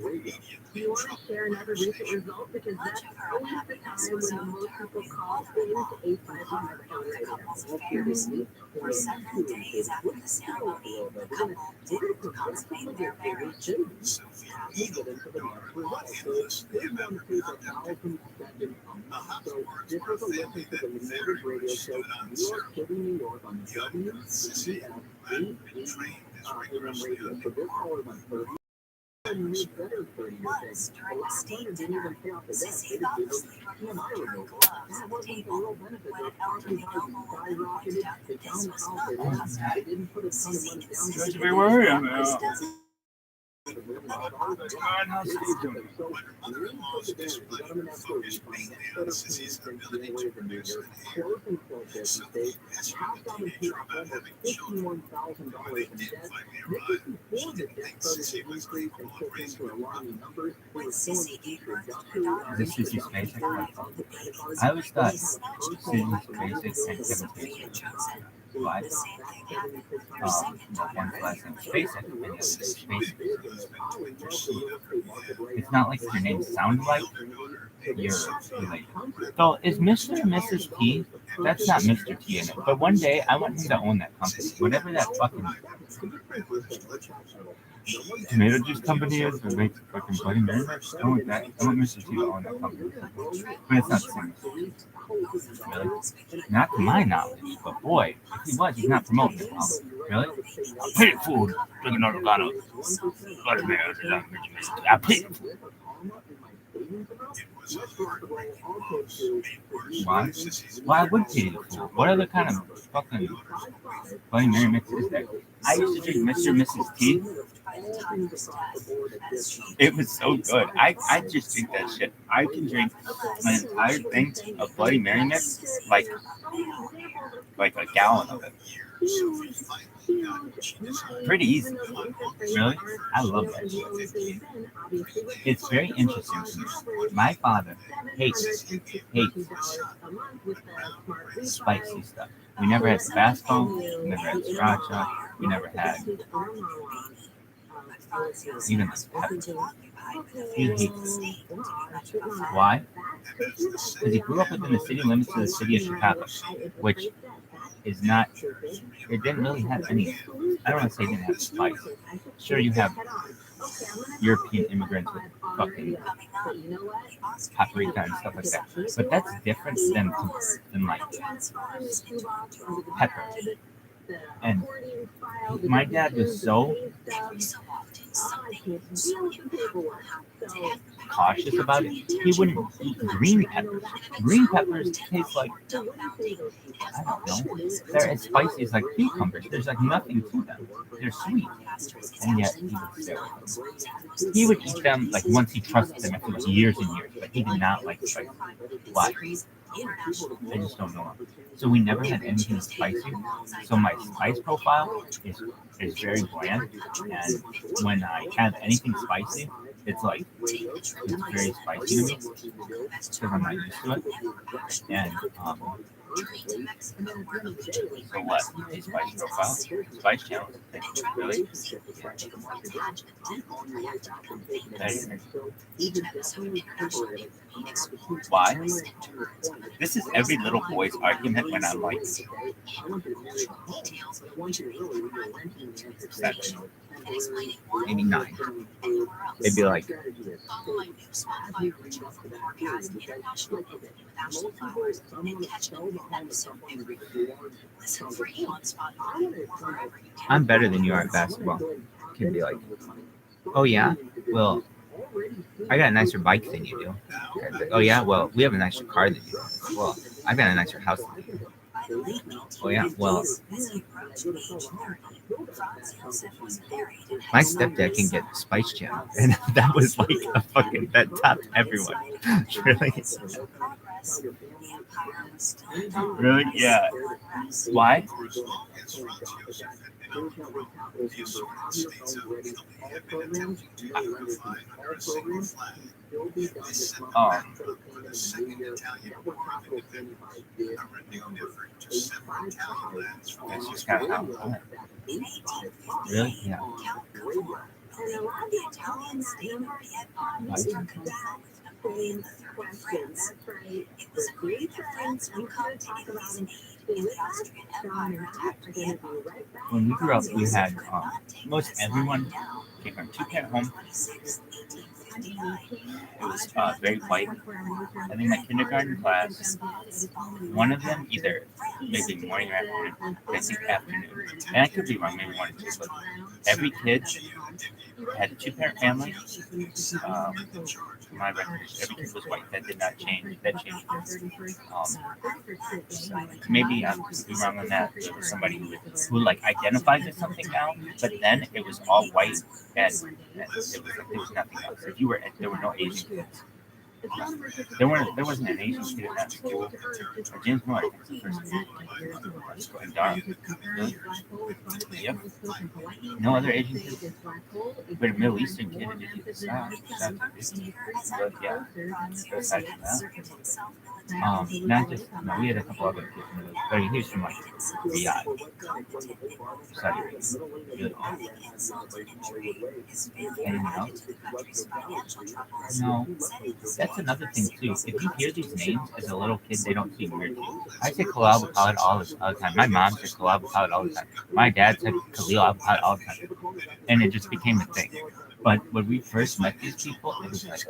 radio. Do you want to share another recent result? Because that's always the time when the most people call things 855 on radio. Well, here this week, for 7 days after the ceremony, the couple didn't consummate their marriage. We get into the next result. So this one pays $1,007 a month. So this was a listen to the Luminated radio show, New York City, New York, on WCF 880 AM radio. So this caller went 30. And made better 30 years. The last one didn't even pay off the debt. They just gave us PMI removal. That wasn't the real benefit. Their property value skyrocketed. They found the house they didn't put a ton of money down. Just to be worried on that. This is his basic. I always thought Susie's basic and Kevin's basic. But one class is basic and the other is basic. It's not like your name sounds like you're related. So is Mr. and Mrs. T? That's not Mr. T in it. But one day I want him to own that company, whatever that fucking tomato juice company is that makes fucking Bloody Mary. I want that. I want Mr. T to own that company. But it's not the same. Really? Not to my knowledge, but boy, if he was, he's not promoting it. Really? I paid food. Drink another bottle. Bloody Mary. I paid food. Why? Why would Katie the Fool? What other kind of fucking Bloody Mary mix is there? I used to drink Mr. and Mrs. T. It was so good. I just drink that shit. I can drink an entire thing of Bloody Mary mix, like a gallon of it. Pretty easy. Really? I love that shit. It's very interesting to me. My father hates spicy stuff. We never had Tabasco, we never had sriracha, we never had even the pepper. He hates it. Why? Because he grew up within the city limits of the city of Chicago, which is not, it didn't really have any, I don't want to say it didn't have spice. Sure, you have European immigrants with fucking paprika and stuff like that, but that's different than like pepper. And my dad was so cautious about it. He wouldn't eat green peppers. Green peppers taste like, I don't know, they're as spicy as like cucumbers. There's like nothing to them. They're sweet. And yet he would stay with them. He would eat them like once he trusted them after years and years, but he did not like spicy. Why? I just don't know. So we never had anything spicy. So my spice profile is very bland. And when I have anything spicy, it's like, it's very spicy to me because I'm not used to it. And so what? A spice profile? Spice channel? Really? Why? This is every little boy's argument when I'm like 7, maybe 9. They'd be like, I'm better than you are at basketball. Could be like, oh yeah? Well, I got a nicer bike than you do. Oh yeah? Well, we have a nicer car than you do. Well, I got a nicer house than you do. Oh yeah? Well, my stepdad can get Spice Channel, and that was like a fucking, that topped everyone. Really? Really? Yeah. Why? That's just kind of how it's going. Really? Yeah. When we grew up, we had most everyone came from 2-parent home. It was very white. I think my kindergarten class, one of them either maybe morning or afternoon, I think afternoon, and I could be wrong, maybe 1 or 2, but every kid had a 2-parent family. My recollection, every kid was white. That did not change. That changed. Maybe I could be wrong on that. There was somebody who like identified as something now, but then it was all white, and there was nothing else. If you were, there were no Asian kids. There wasn't an Asian kid in that school. James Moore, I think, was the first in Durham. Really? Yep. No other Asian kids. But a Middle Eastern kid in the South. But yeah, aside from that, not just, no, we had a couple other kids, but he was from like Riyadh, Saudi Arabia. Anyone else? No. That's another thing too. If you hear these names as a little kid, they don't seem weird to you. I say Khalil Abukhalid all the time. My mom said Khalil Abukhalid all the time. My dad said Khalil Abukhalid all the time. And it just became a thing. But when we first met these people, it was like,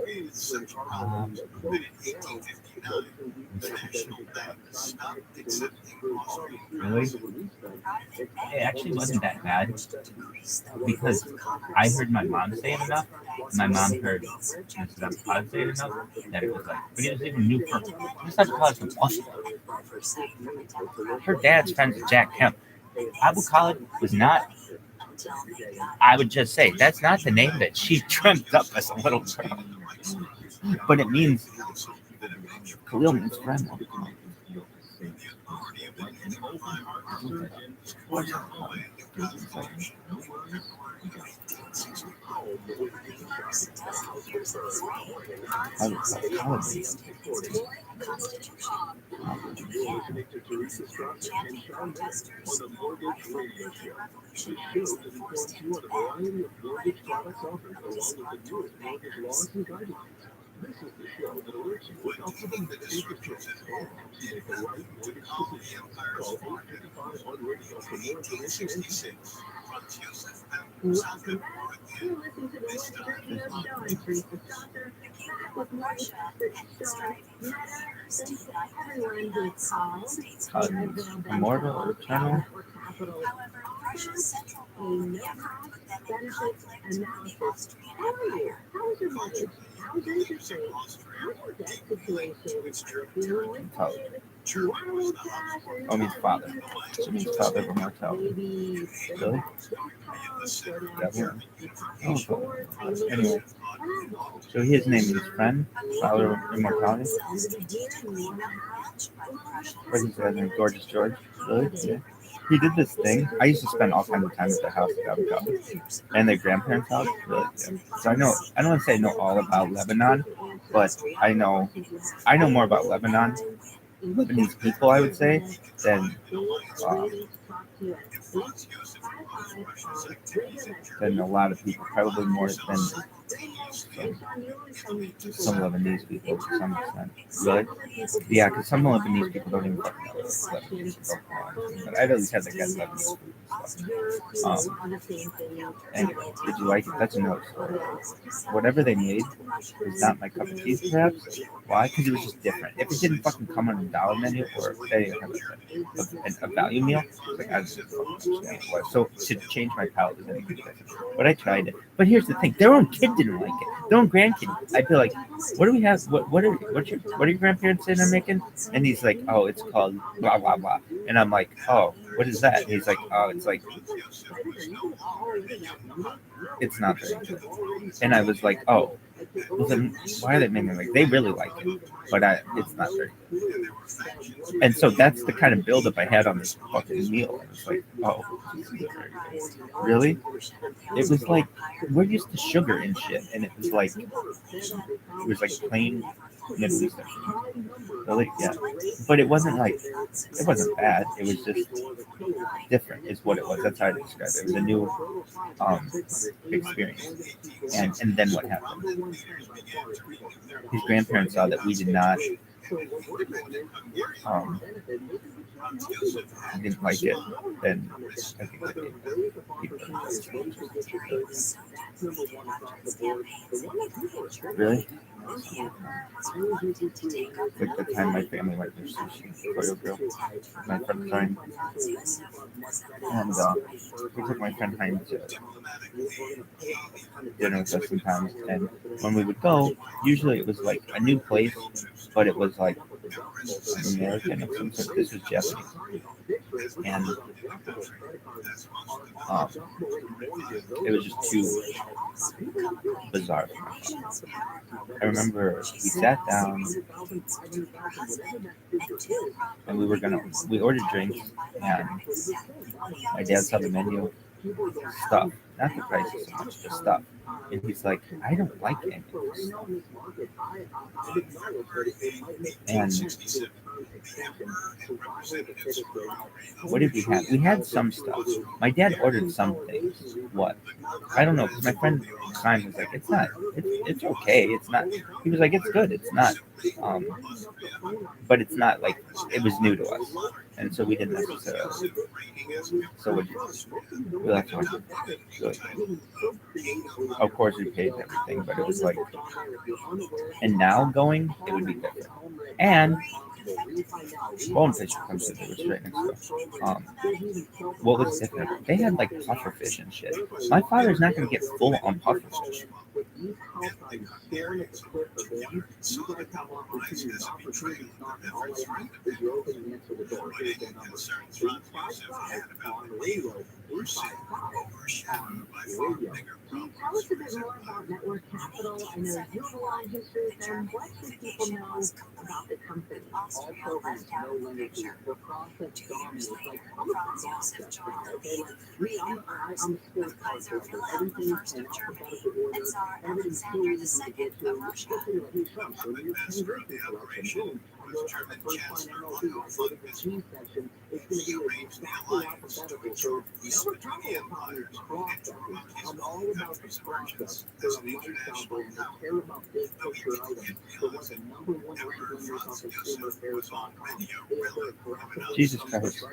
really? It actually wasn't that bad because I heard my mom say it enough. My mom heard Mrs. Pod say it enough that it was like, but it was even new for Mrs. Pod's from Austin. Her dad's friends with Jack Kemp. Abu Khalid was not. I would just say that's not the name that she dreamt up as a little girl, but it means Khalil means friend. This is the show that alerts you to upcoming mortgage process help. Take the right mortgage decision. Call 855 on radio for more information and details. Welcome back. You're listening to the Morning Radio Show. I'm Teresa Stalker, back with more experts showing Meta. Thanks to everyone who called. Immortal, eternal. Capital. A no-cost benefits analysis. How are you? How is your mortgage? How's interest rates? How's your debt situation? Feeling liquid? Oh, means father. So it means father of immortality. Really? Oh, anyway. So his name is friend, father of immortality. What is his name? Gorgeous George. Really? Yeah. He did this thing. I used to spend all kinds of time at their house in Abu Dhabi and their grandparents' house. Really, yeah. So I don't want to say I know all about Lebanon, but I know more about Lebanese people, I would say, than a lot of people. Probably more than some Lebanese people to some extent. Really? Yeah, because some Lebanese people don't even fucking know Lebanese. But I at least had the guys Lebanese food. Anyway, did you like it? That's another story. Whatever they made was not my cup of tea, perhaps. Why? Because it was just different. If it didn't fucking come on a dollar menu or they didn't have a value meal, like I just didn't fucking understand what it was. So to change my palate was anything different. But I tried it. But here's the thing: their own kid didn't like it. Their own grandkid. I'd be like, "What do we have? What are your grandparents saying they're making?" And he's like, "Oh, it's called blah blah blah." And I'm like, "Oh, what is that?" And he's like, "Oh, it's like." It's not very good. And I was like, oh, well then why are they making it? Like, they really like it, but it's not very good. And so that's the kind of buildup I had on this fucking meal. It was like, oh, really? It was like, we're used to sugar and shit, and it was like plain Middle Eastern. Really? Yeah. But it wasn't bad. It was just different, is what it was. That's how I describe it. It was a new experience. And then what happened? His grandparents saw that we did not didn't like it, then I think that really? Like the time my family went to sushi, Koyo Grill, my friend Ryan, and we took my friend Hein to dinner with us sometimes, and when we would go, usually it was like a new place, but it was like American of some sort. This was Japanese, and it was just too bizarre for my son. I remember we sat down and we ordered drinks, and my dad saw the menu, stuff, not the prices so much, just stuff. And he's like, I don't like any of this stuff. And What did we have? We had some stuff. My dad ordered some things. What? I don't know, because my friend Simon was like, it's not, it's okay. It's not, he was like, it's good. It's not, but it's not like, it was new to us. And so we didn't necessarily. So we left on good. Of course, we paid everything, but it was like, and now going, it would be different. And Bonefish comes to the right next door. What was different? They had like puffer fish and shit. My father's not going to get full on puffer fish. Can you tell us a bit more about Network Capital? I know you have a long history with them. What should people know about the company? All programs no limit the process dominates like I'm a process, okay? Like me, I'm a sports card collector. Everything in alphabetical order, everything's too easy to get to. Especially like he's Trump, so you're 10 jersey collection. Boom. I go to the first line MLB, I go to the G section. It's going to be exactly alphabetical. So Network Capital is process. I'm all about the process. They're a lifestyle brand. They care about big picture items. They're one of the number one recommenders on consumeraffairs.com. Jesus Christ.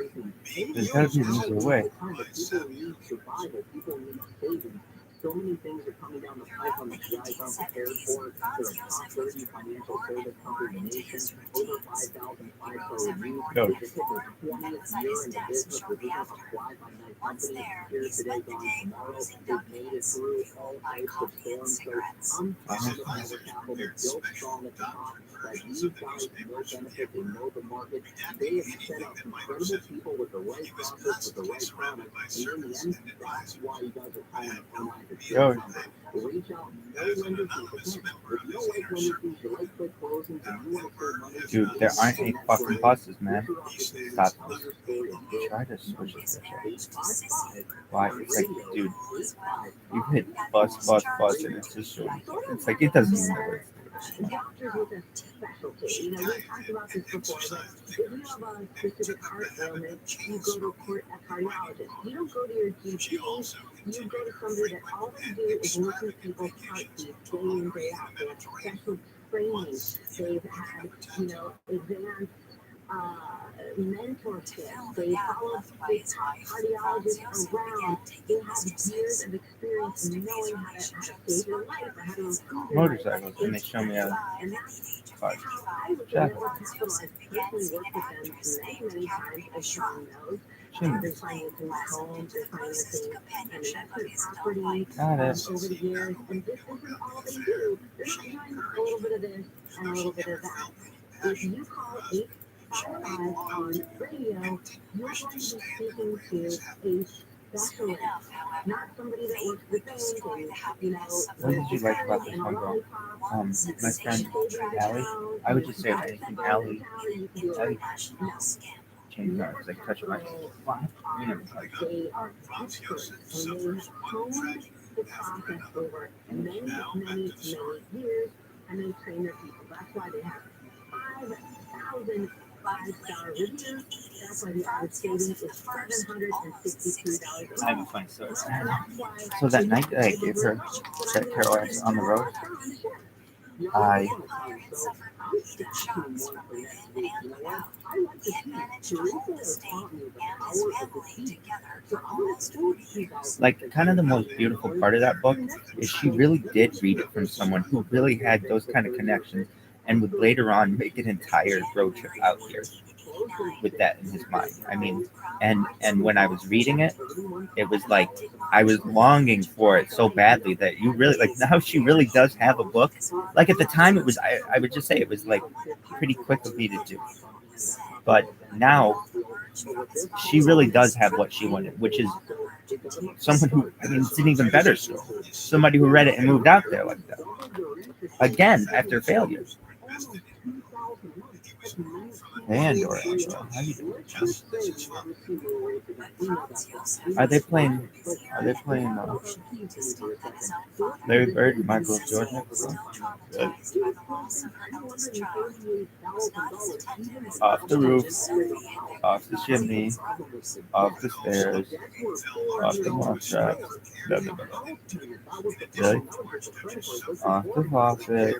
There's got to be another way. People need survival. People need savings. So many things are coming down the pipe on the guys aren't prepared for. They're a top 30 financial service company in the nation. Over 5,000 five-star reviews. Go. They just hit their 20th year in the business. This is a fly-by-night company. Here today, gone tomorrow. They've made it through all types of storms. So I'm proud of Network Capital. They're built strong at the top. That you guys know benefit. They know the market. They have set up incredible people with the right process, with the right product. And in the end, that's why you guys are calling it online. Yo. Reach out, no lender fees. If you don't like lender fees, you like quick closings, and you want to save money. Dude, there aren't any fucking buses, man. Stop. Try to switch this shit. Why? It's like, dude, you hit bus, and it's just showing. It's like, it doesn't even know what it's Doctors with a specialty. You know, we've talked about this before, but if you have a specific heart ailment, you go to a cardiologist. You don't go to your GP. You go to somebody that all they do is look at people's heartbeats day in, day out. They have special training. They've had, you know, advanced mentorship. They follow the top cardiologists around. They have years of experience in knowing how to save your life or how to improve your life. motorcycles, and they show me a And that's car. how I would Network Capital. I've personally worked with them many times, as Sean knows. They're financing homes, they're financing an investment property over the years, and this isn't all they do. They're not doing a little bit of this and a little bit of that. If you call 855 on radio, you're going to be speaking to a specialist, not somebody that works the bank and, you know. What did you like about this one girl? My friend Allie. I would just say anything. Allie changed her. Because I touched my. You never touched. They are experts, and they have honed the process over many years, and they train their people. That's why they have 5,000 five-star reviews. That's why the average savings is $762. I have a funny story. So that night that I gave her that Carol X on the road, I like kind of the most beautiful part of that book is she really did read it from someone who really had those kind of connections and would later on make an entire road trip out here with that in his mind. I mean, and when I was reading it, it was like I was longing for it so badly that you really like now she really does have a book. Like at the time it was I would just say it was like pretty quick of me to do. But now she really does have what she wanted, which is someone who, I mean, it's an even better story. Somebody who read it and moved out there like that. Again, after failures. And or how you doing? Are they playing? Larry Bird and Michael Jordan? Off the roof, off the chimney, off the stairs, off the mousetrap. Really? Off the faucet,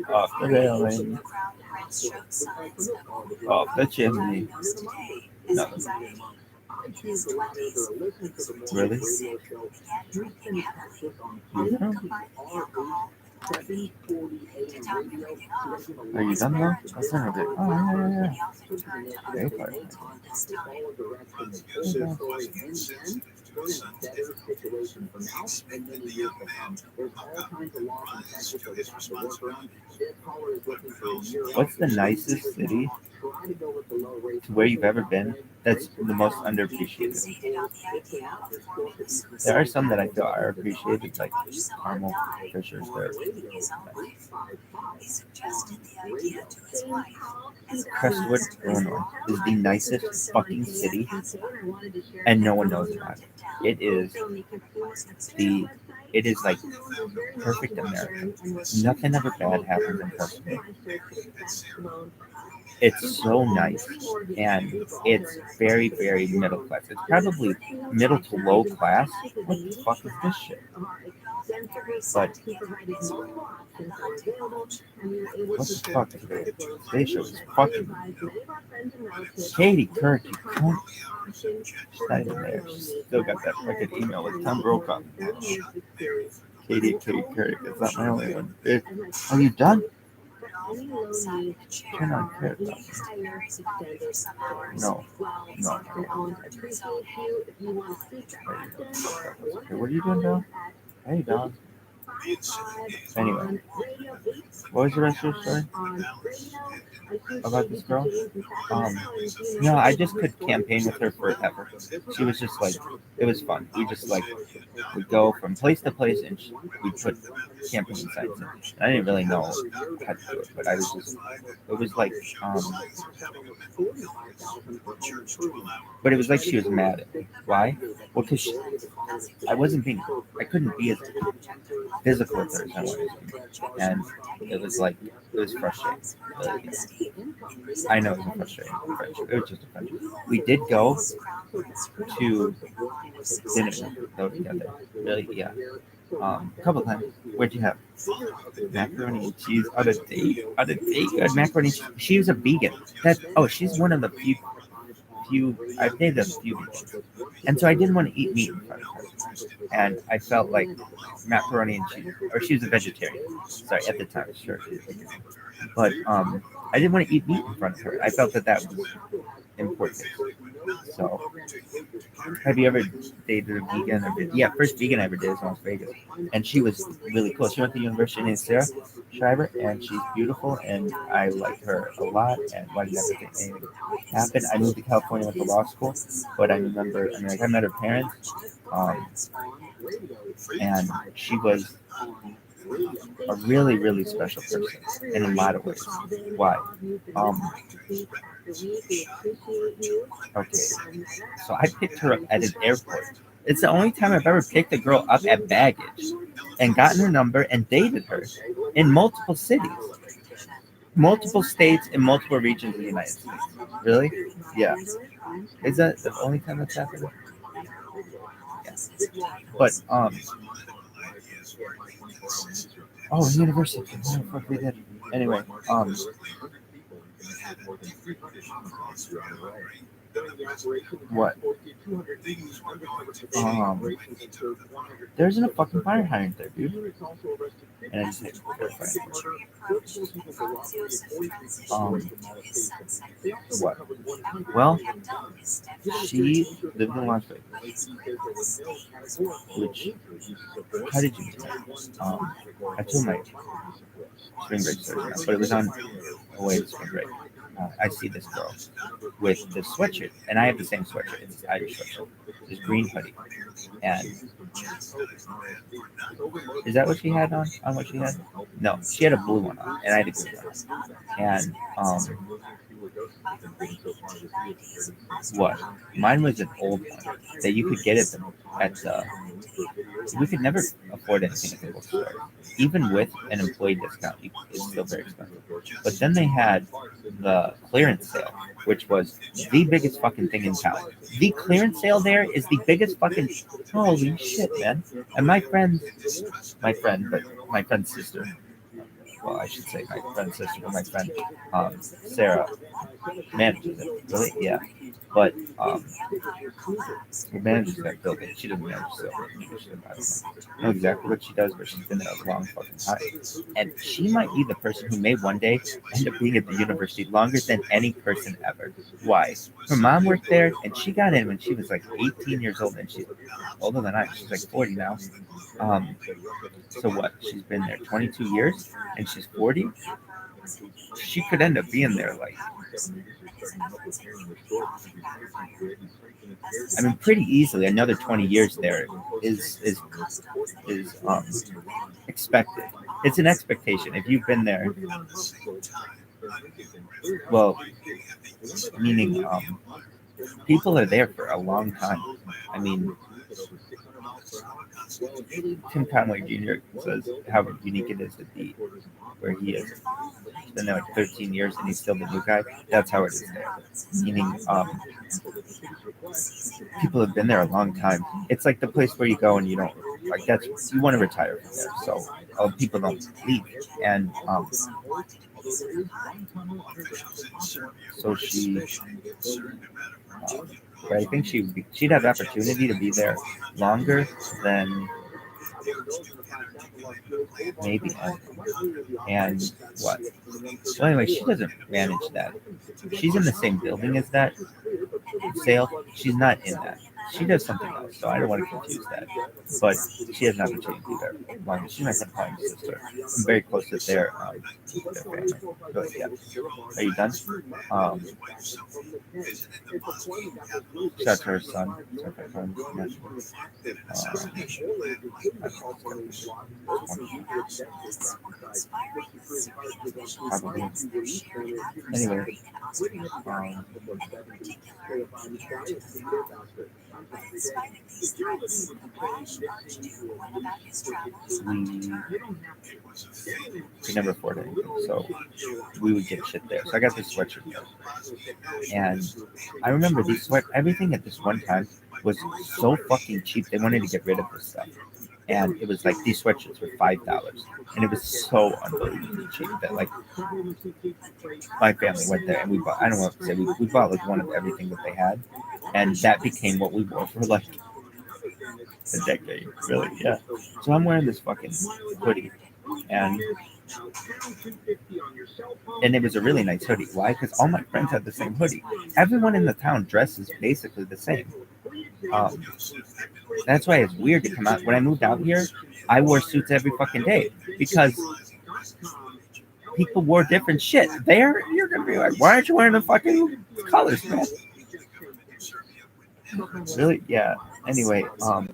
off the railing, off the chimney. Nothing. Really? Yeah. Are you done now? That's not a bit. Oh, yeah. Okay, fine. What's the nicest city to where you've ever been that's the most underappreciated? There are some that I feel are appreciated, like Carmel, Fishers. Crestwood, Illinois is the nicest fucking city, and no one knows about it. It is like perfect America. Nothing ever bad happens in Crestwood. It's so nice, and it's very, very middle class. It's probably middle to low class. What the fuck is this shit? But what the fuck is this? Today's show is fucking Katie Kirk, you cunt. She's not even there. She's still got that fucking email with Tom Brokaw. Katie Kirk, it's not my only one. Are you done? Turn on Kirk. No. Hey, what are you doing now? Hey, dog. Anyway, what was the rest of your story about this girl? I just could campaign with her forever. She was just like, it was fun. We just like would go from place to place and we'd put campaign signs in. I didn't really know how to do it, but I was just, it was like, but it was like she was mad at me. Why? Well, because I couldn't be as physical with her as I wanted to be. And it was frustrating. I know it was frustrating. It was just a friendship. We did go to dinner though together. Really, yeah. A couple times. What'd you have? Macaroni and cheese on a date. You had macaroni and cheese. She was a vegan. She's one of the few. I've dated a few vegans, and so I didn't want to eat meat in front of her. And I felt like macaroni and cheese, or she was a vegetarian. Sorry, at the time, sure. But I didn't want to eat meat in front of her. I felt that was important. So, have you ever dated a vegan? Yeah, first vegan I ever did was in Las Vegas, and she was really cool. She went to the university named Sarah Schreiber, and she's beautiful, and I liked her a lot. And why did everything happen? I moved to California, went to law school, but I met her parents, and she was a really, really special person in a lot of ways. Why? Okay, so I picked her up at an airport. It's the only time I've ever picked a girl up at baggage and gotten her number and dated her in multiple cities, multiple states, and multiple regions of the United States. Really? Yeah. Is that the only time that's happened? Yeah. But, university. What the fuck we did? Anyway, what? There isn't a fucking fire hydrant there, dude. And I just hit what? Well, she lived in Las Vegas, which, how did you do that? I told my spring break story, but it was on the way to spring break. I see this girl with the sweatshirt, and I have the same sweatshirt. It's this Irish sweatshirt, this green hoodie, and is that what she had on? On what she had? No, she had a blue one on, and I had a green one. And what? Mine was an old one that you could get at the. We could never afford anything at the bookstore, even with an employee discount. It's still very expensive. But then they had the clearance sale, which was the biggest fucking thing in town. The clearance sale there is the biggest fucking holy shit, man. And my friend's sister. Well, I should say my friend's sister, but my friend Sarah manages it. Really? Yeah. But who manages that building? She doesn't manage the building. I don't know exactly what she does, but she's been there a long fucking time. And she might be the person who may one day end up being at the university longer than any person ever. Why? Her mom worked there, and she got in when she was like 18 years old, and she's older than I. She's like 40 now. So what? She's been there 22 years, and she's 40. She could end up being there like, I mean, pretty easily. Another 20 years there is expected. It's an expectation. If you've been there, well, meaning people are there for a long time. I mean, Tim Conway Jr. says how unique it is to be where he is. He's been there like 13 years and he's still the new guy. That's how it is there. Meaning, people have been there a long time. It's like the place where you go and you don't like that's you want to retire from there. So people don't leave. And so she. But I think she'd have the opportunity to be there longer than maybe. And what? Well, anyway, she doesn't manage that. She's in the same building as that sale. She's not in that. She does something else, so I don't want to confuse that. But she has an opportunity to be there longer. She's my stepmom's sister. I'm very close to their family. But yeah. Are you done? Shout out to her son. Probably. Anyway. We never afforded anything, so we would get shit there. So I got this sweatshirt there. And I remember everything at this one time was so fucking cheap. They wanted to get rid of this stuff. And it was like these sweatshirts were $5. And it was so unbelievably cheap that like my family went there and we bought, I don't want to say, we bought like one of everything that they had. And that became what we wore for like a decade, really, yeah. So I'm wearing this fucking hoodie. And it was a really nice hoodie. Why? Because all my friends had the same hoodie. Everyone in the town dresses basically the same. That's why it's weird to come out. When I moved out here, I wore suits every fucking day because people wore different shit. There, you're gonna be like, why aren't you wearing the fucking colors, man? Really? Yeah. Anyway, so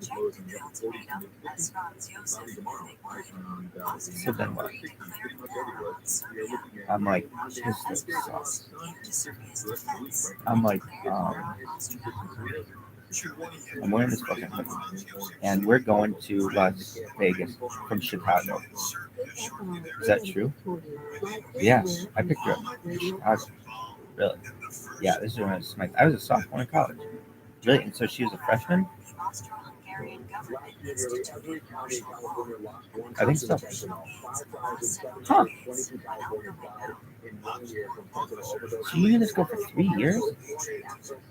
then what? I'm like, this sucks. I'm like, I'm wearing this fucking hoodie, and we're going to Las Vegas from Chicago. Is that true? Yeah, I picked her up in Chicago. Really? Yeah, this is when I was a sophomore in college. Really? And so she was a freshman? I think so. Huh. So you knew this girl for 3 years?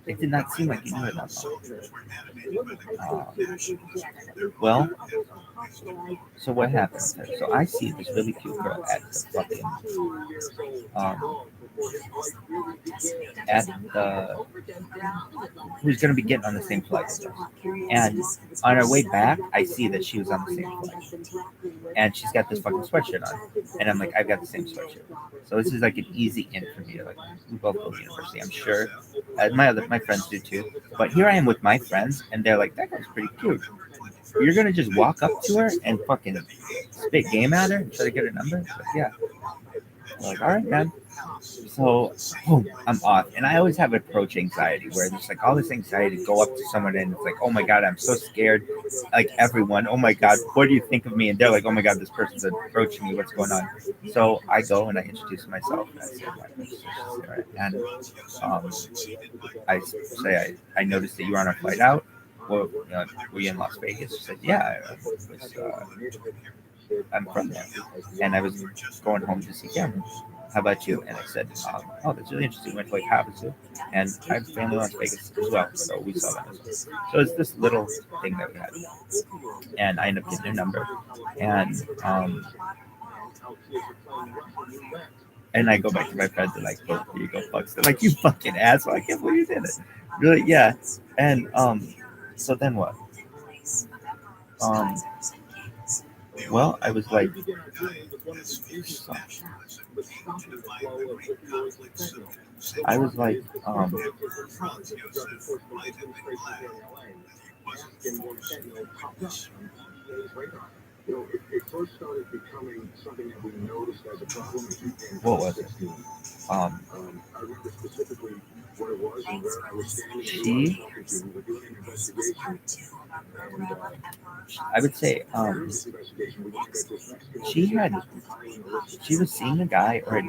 It did not seem like you knew her that long. Well, so what happened? So I see this really cute girl at the fucking who's going to be getting on the same flight as us. And on our way back, I see that she was on the same flight, and she's got this fucking sweatshirt on, and I'm like, I've got the same sweatshirt. So this is like an easy in for me. Like, we both go to university, I'm sure. My friends do too. But here I am with my friends, and they're like, that girl's pretty cute. You're gonna just walk up to her and fucking spit game at her and try to get her number? Like, yeah. I'm like, all right, man. So, boom, I'm off. And I always have approach anxiety where there's like all this anxiety to go up to someone and it's like, oh my God, I'm so scared. Like everyone, oh my God, what do you think of me? And they're like, oh my God, this person's approaching me. What's going on? So I go and I introduce myself. And I say, my name is Sarah. And I say, I noticed that you were on our flight out. Well, were you in Las Vegas? She said, yeah, I'm from there. And I was going home to see Cameron. How about you? And I said, oh, that's really interesting. We went to Lake Havasu, and I have family in Las Vegas as well, so we saw them as well. So it's this little thing that we had. And I ended up getting their number. And I go back to my friends and like, oh, here you go, fucks. They're like, you fucking asshole. I can't believe you did it. Really, yeah. And so then what? Well, I was like, It first started becoming something that we noticed as a problem. What was it? I remember specifically what it was and where I was standing. She, We were doing an investigation. I would say, she was seeing a guy or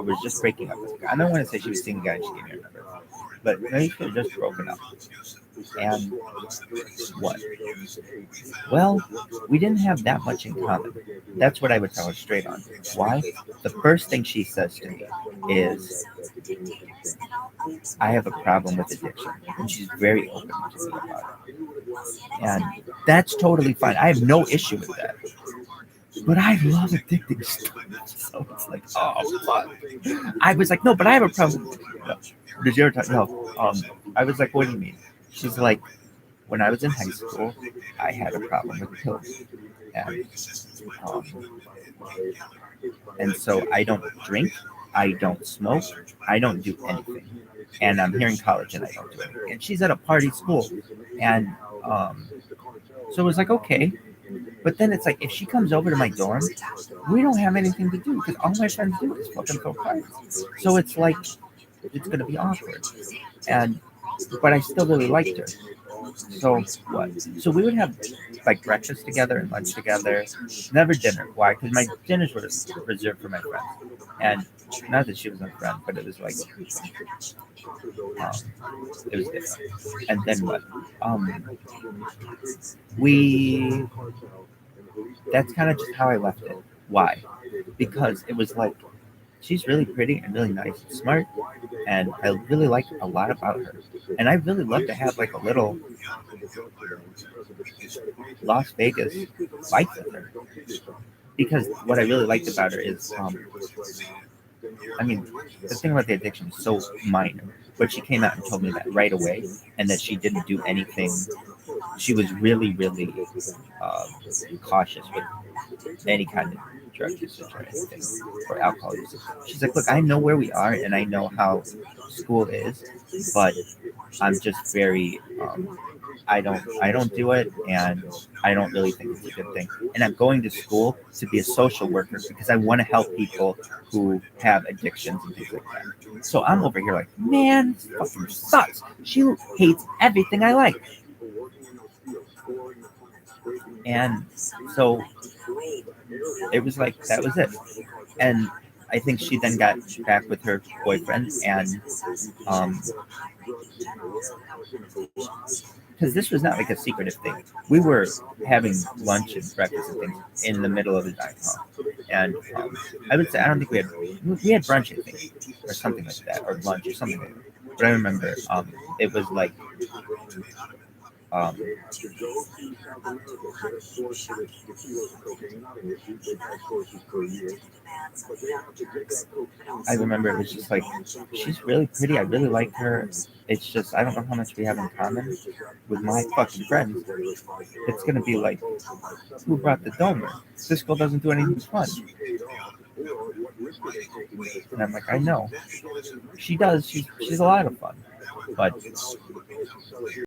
was just breaking up with a guy. I don't want to say she was seeing a guy and she gave me her number, but maybe she had just broken up. And what? Well, we didn't have that much in common. That's what I would tell her straight on. Why? The first thing she says to me is, I have a problem with addiction. And she's very open to me about it. And that's totally fine. I have no issue with that. But I love addicting stuff. So it's like, oh, fuck. I was like, no, but I have a problem. No. Did you ever talk? No. I was like, what do you mean? She's like, when I was in high school, I had a problem with pills. And so I don't drink, I don't smoke, I don't do anything. And I'm here in college and I don't do anything. And she's at a party school. And so it was like, okay. But then it's like, if she comes over to my dorm, we don't have anything to do because all my friends do is fucking throw parties. So it's like, it's going to be awkward. But I still really liked her. So what? So we would have like breakfast together and lunch together. Never dinner. Why? Because my dinners were reserved for my friends. And not that she was a friend, but it was like, it was different. And then what? That's kind of just how I left it. Why? Because it was like, she's really pretty and really nice and smart, and I really like a lot about her. And I really love to have like a little Las Vegas life with her. Because what I really liked about her is, the thing about the addiction is so minor, but she came out and told me that right away, and that she didn't do anything. She was really, really cautious with any kind of drug usage or anything, or alcohol usage. She's like, look, I know where we are and I know how school is, but I'm just very, I don't do it, and I don't really think it's a good thing. And I'm going to school to be a social worker because I want to help people who have addictions and things like that. So I'm over here like, man, this fucking sucks. She hates everything I like. And so it was like, that was it. And I think she then got back with her boyfriend, and because this was not like a secretive thing. We were having lunch and breakfast and things in the middle of the dining hall. And I would say, I don't think we had brunch, I think, or something like that, or lunch or something like that. But I remember it was like, They have to go to South America, get a source for the kilos of cocaine, not an issue. They've had sources for years. But they have to get that cocaine. I remember it was just like, she's really pretty. I really like her. It's just, I don't know how much we have in common with my fucking friends. It's going to be like, who brought the donor? This girl doesn't do anything fun. And I'm like, I know. She does. She's a lot of fun. But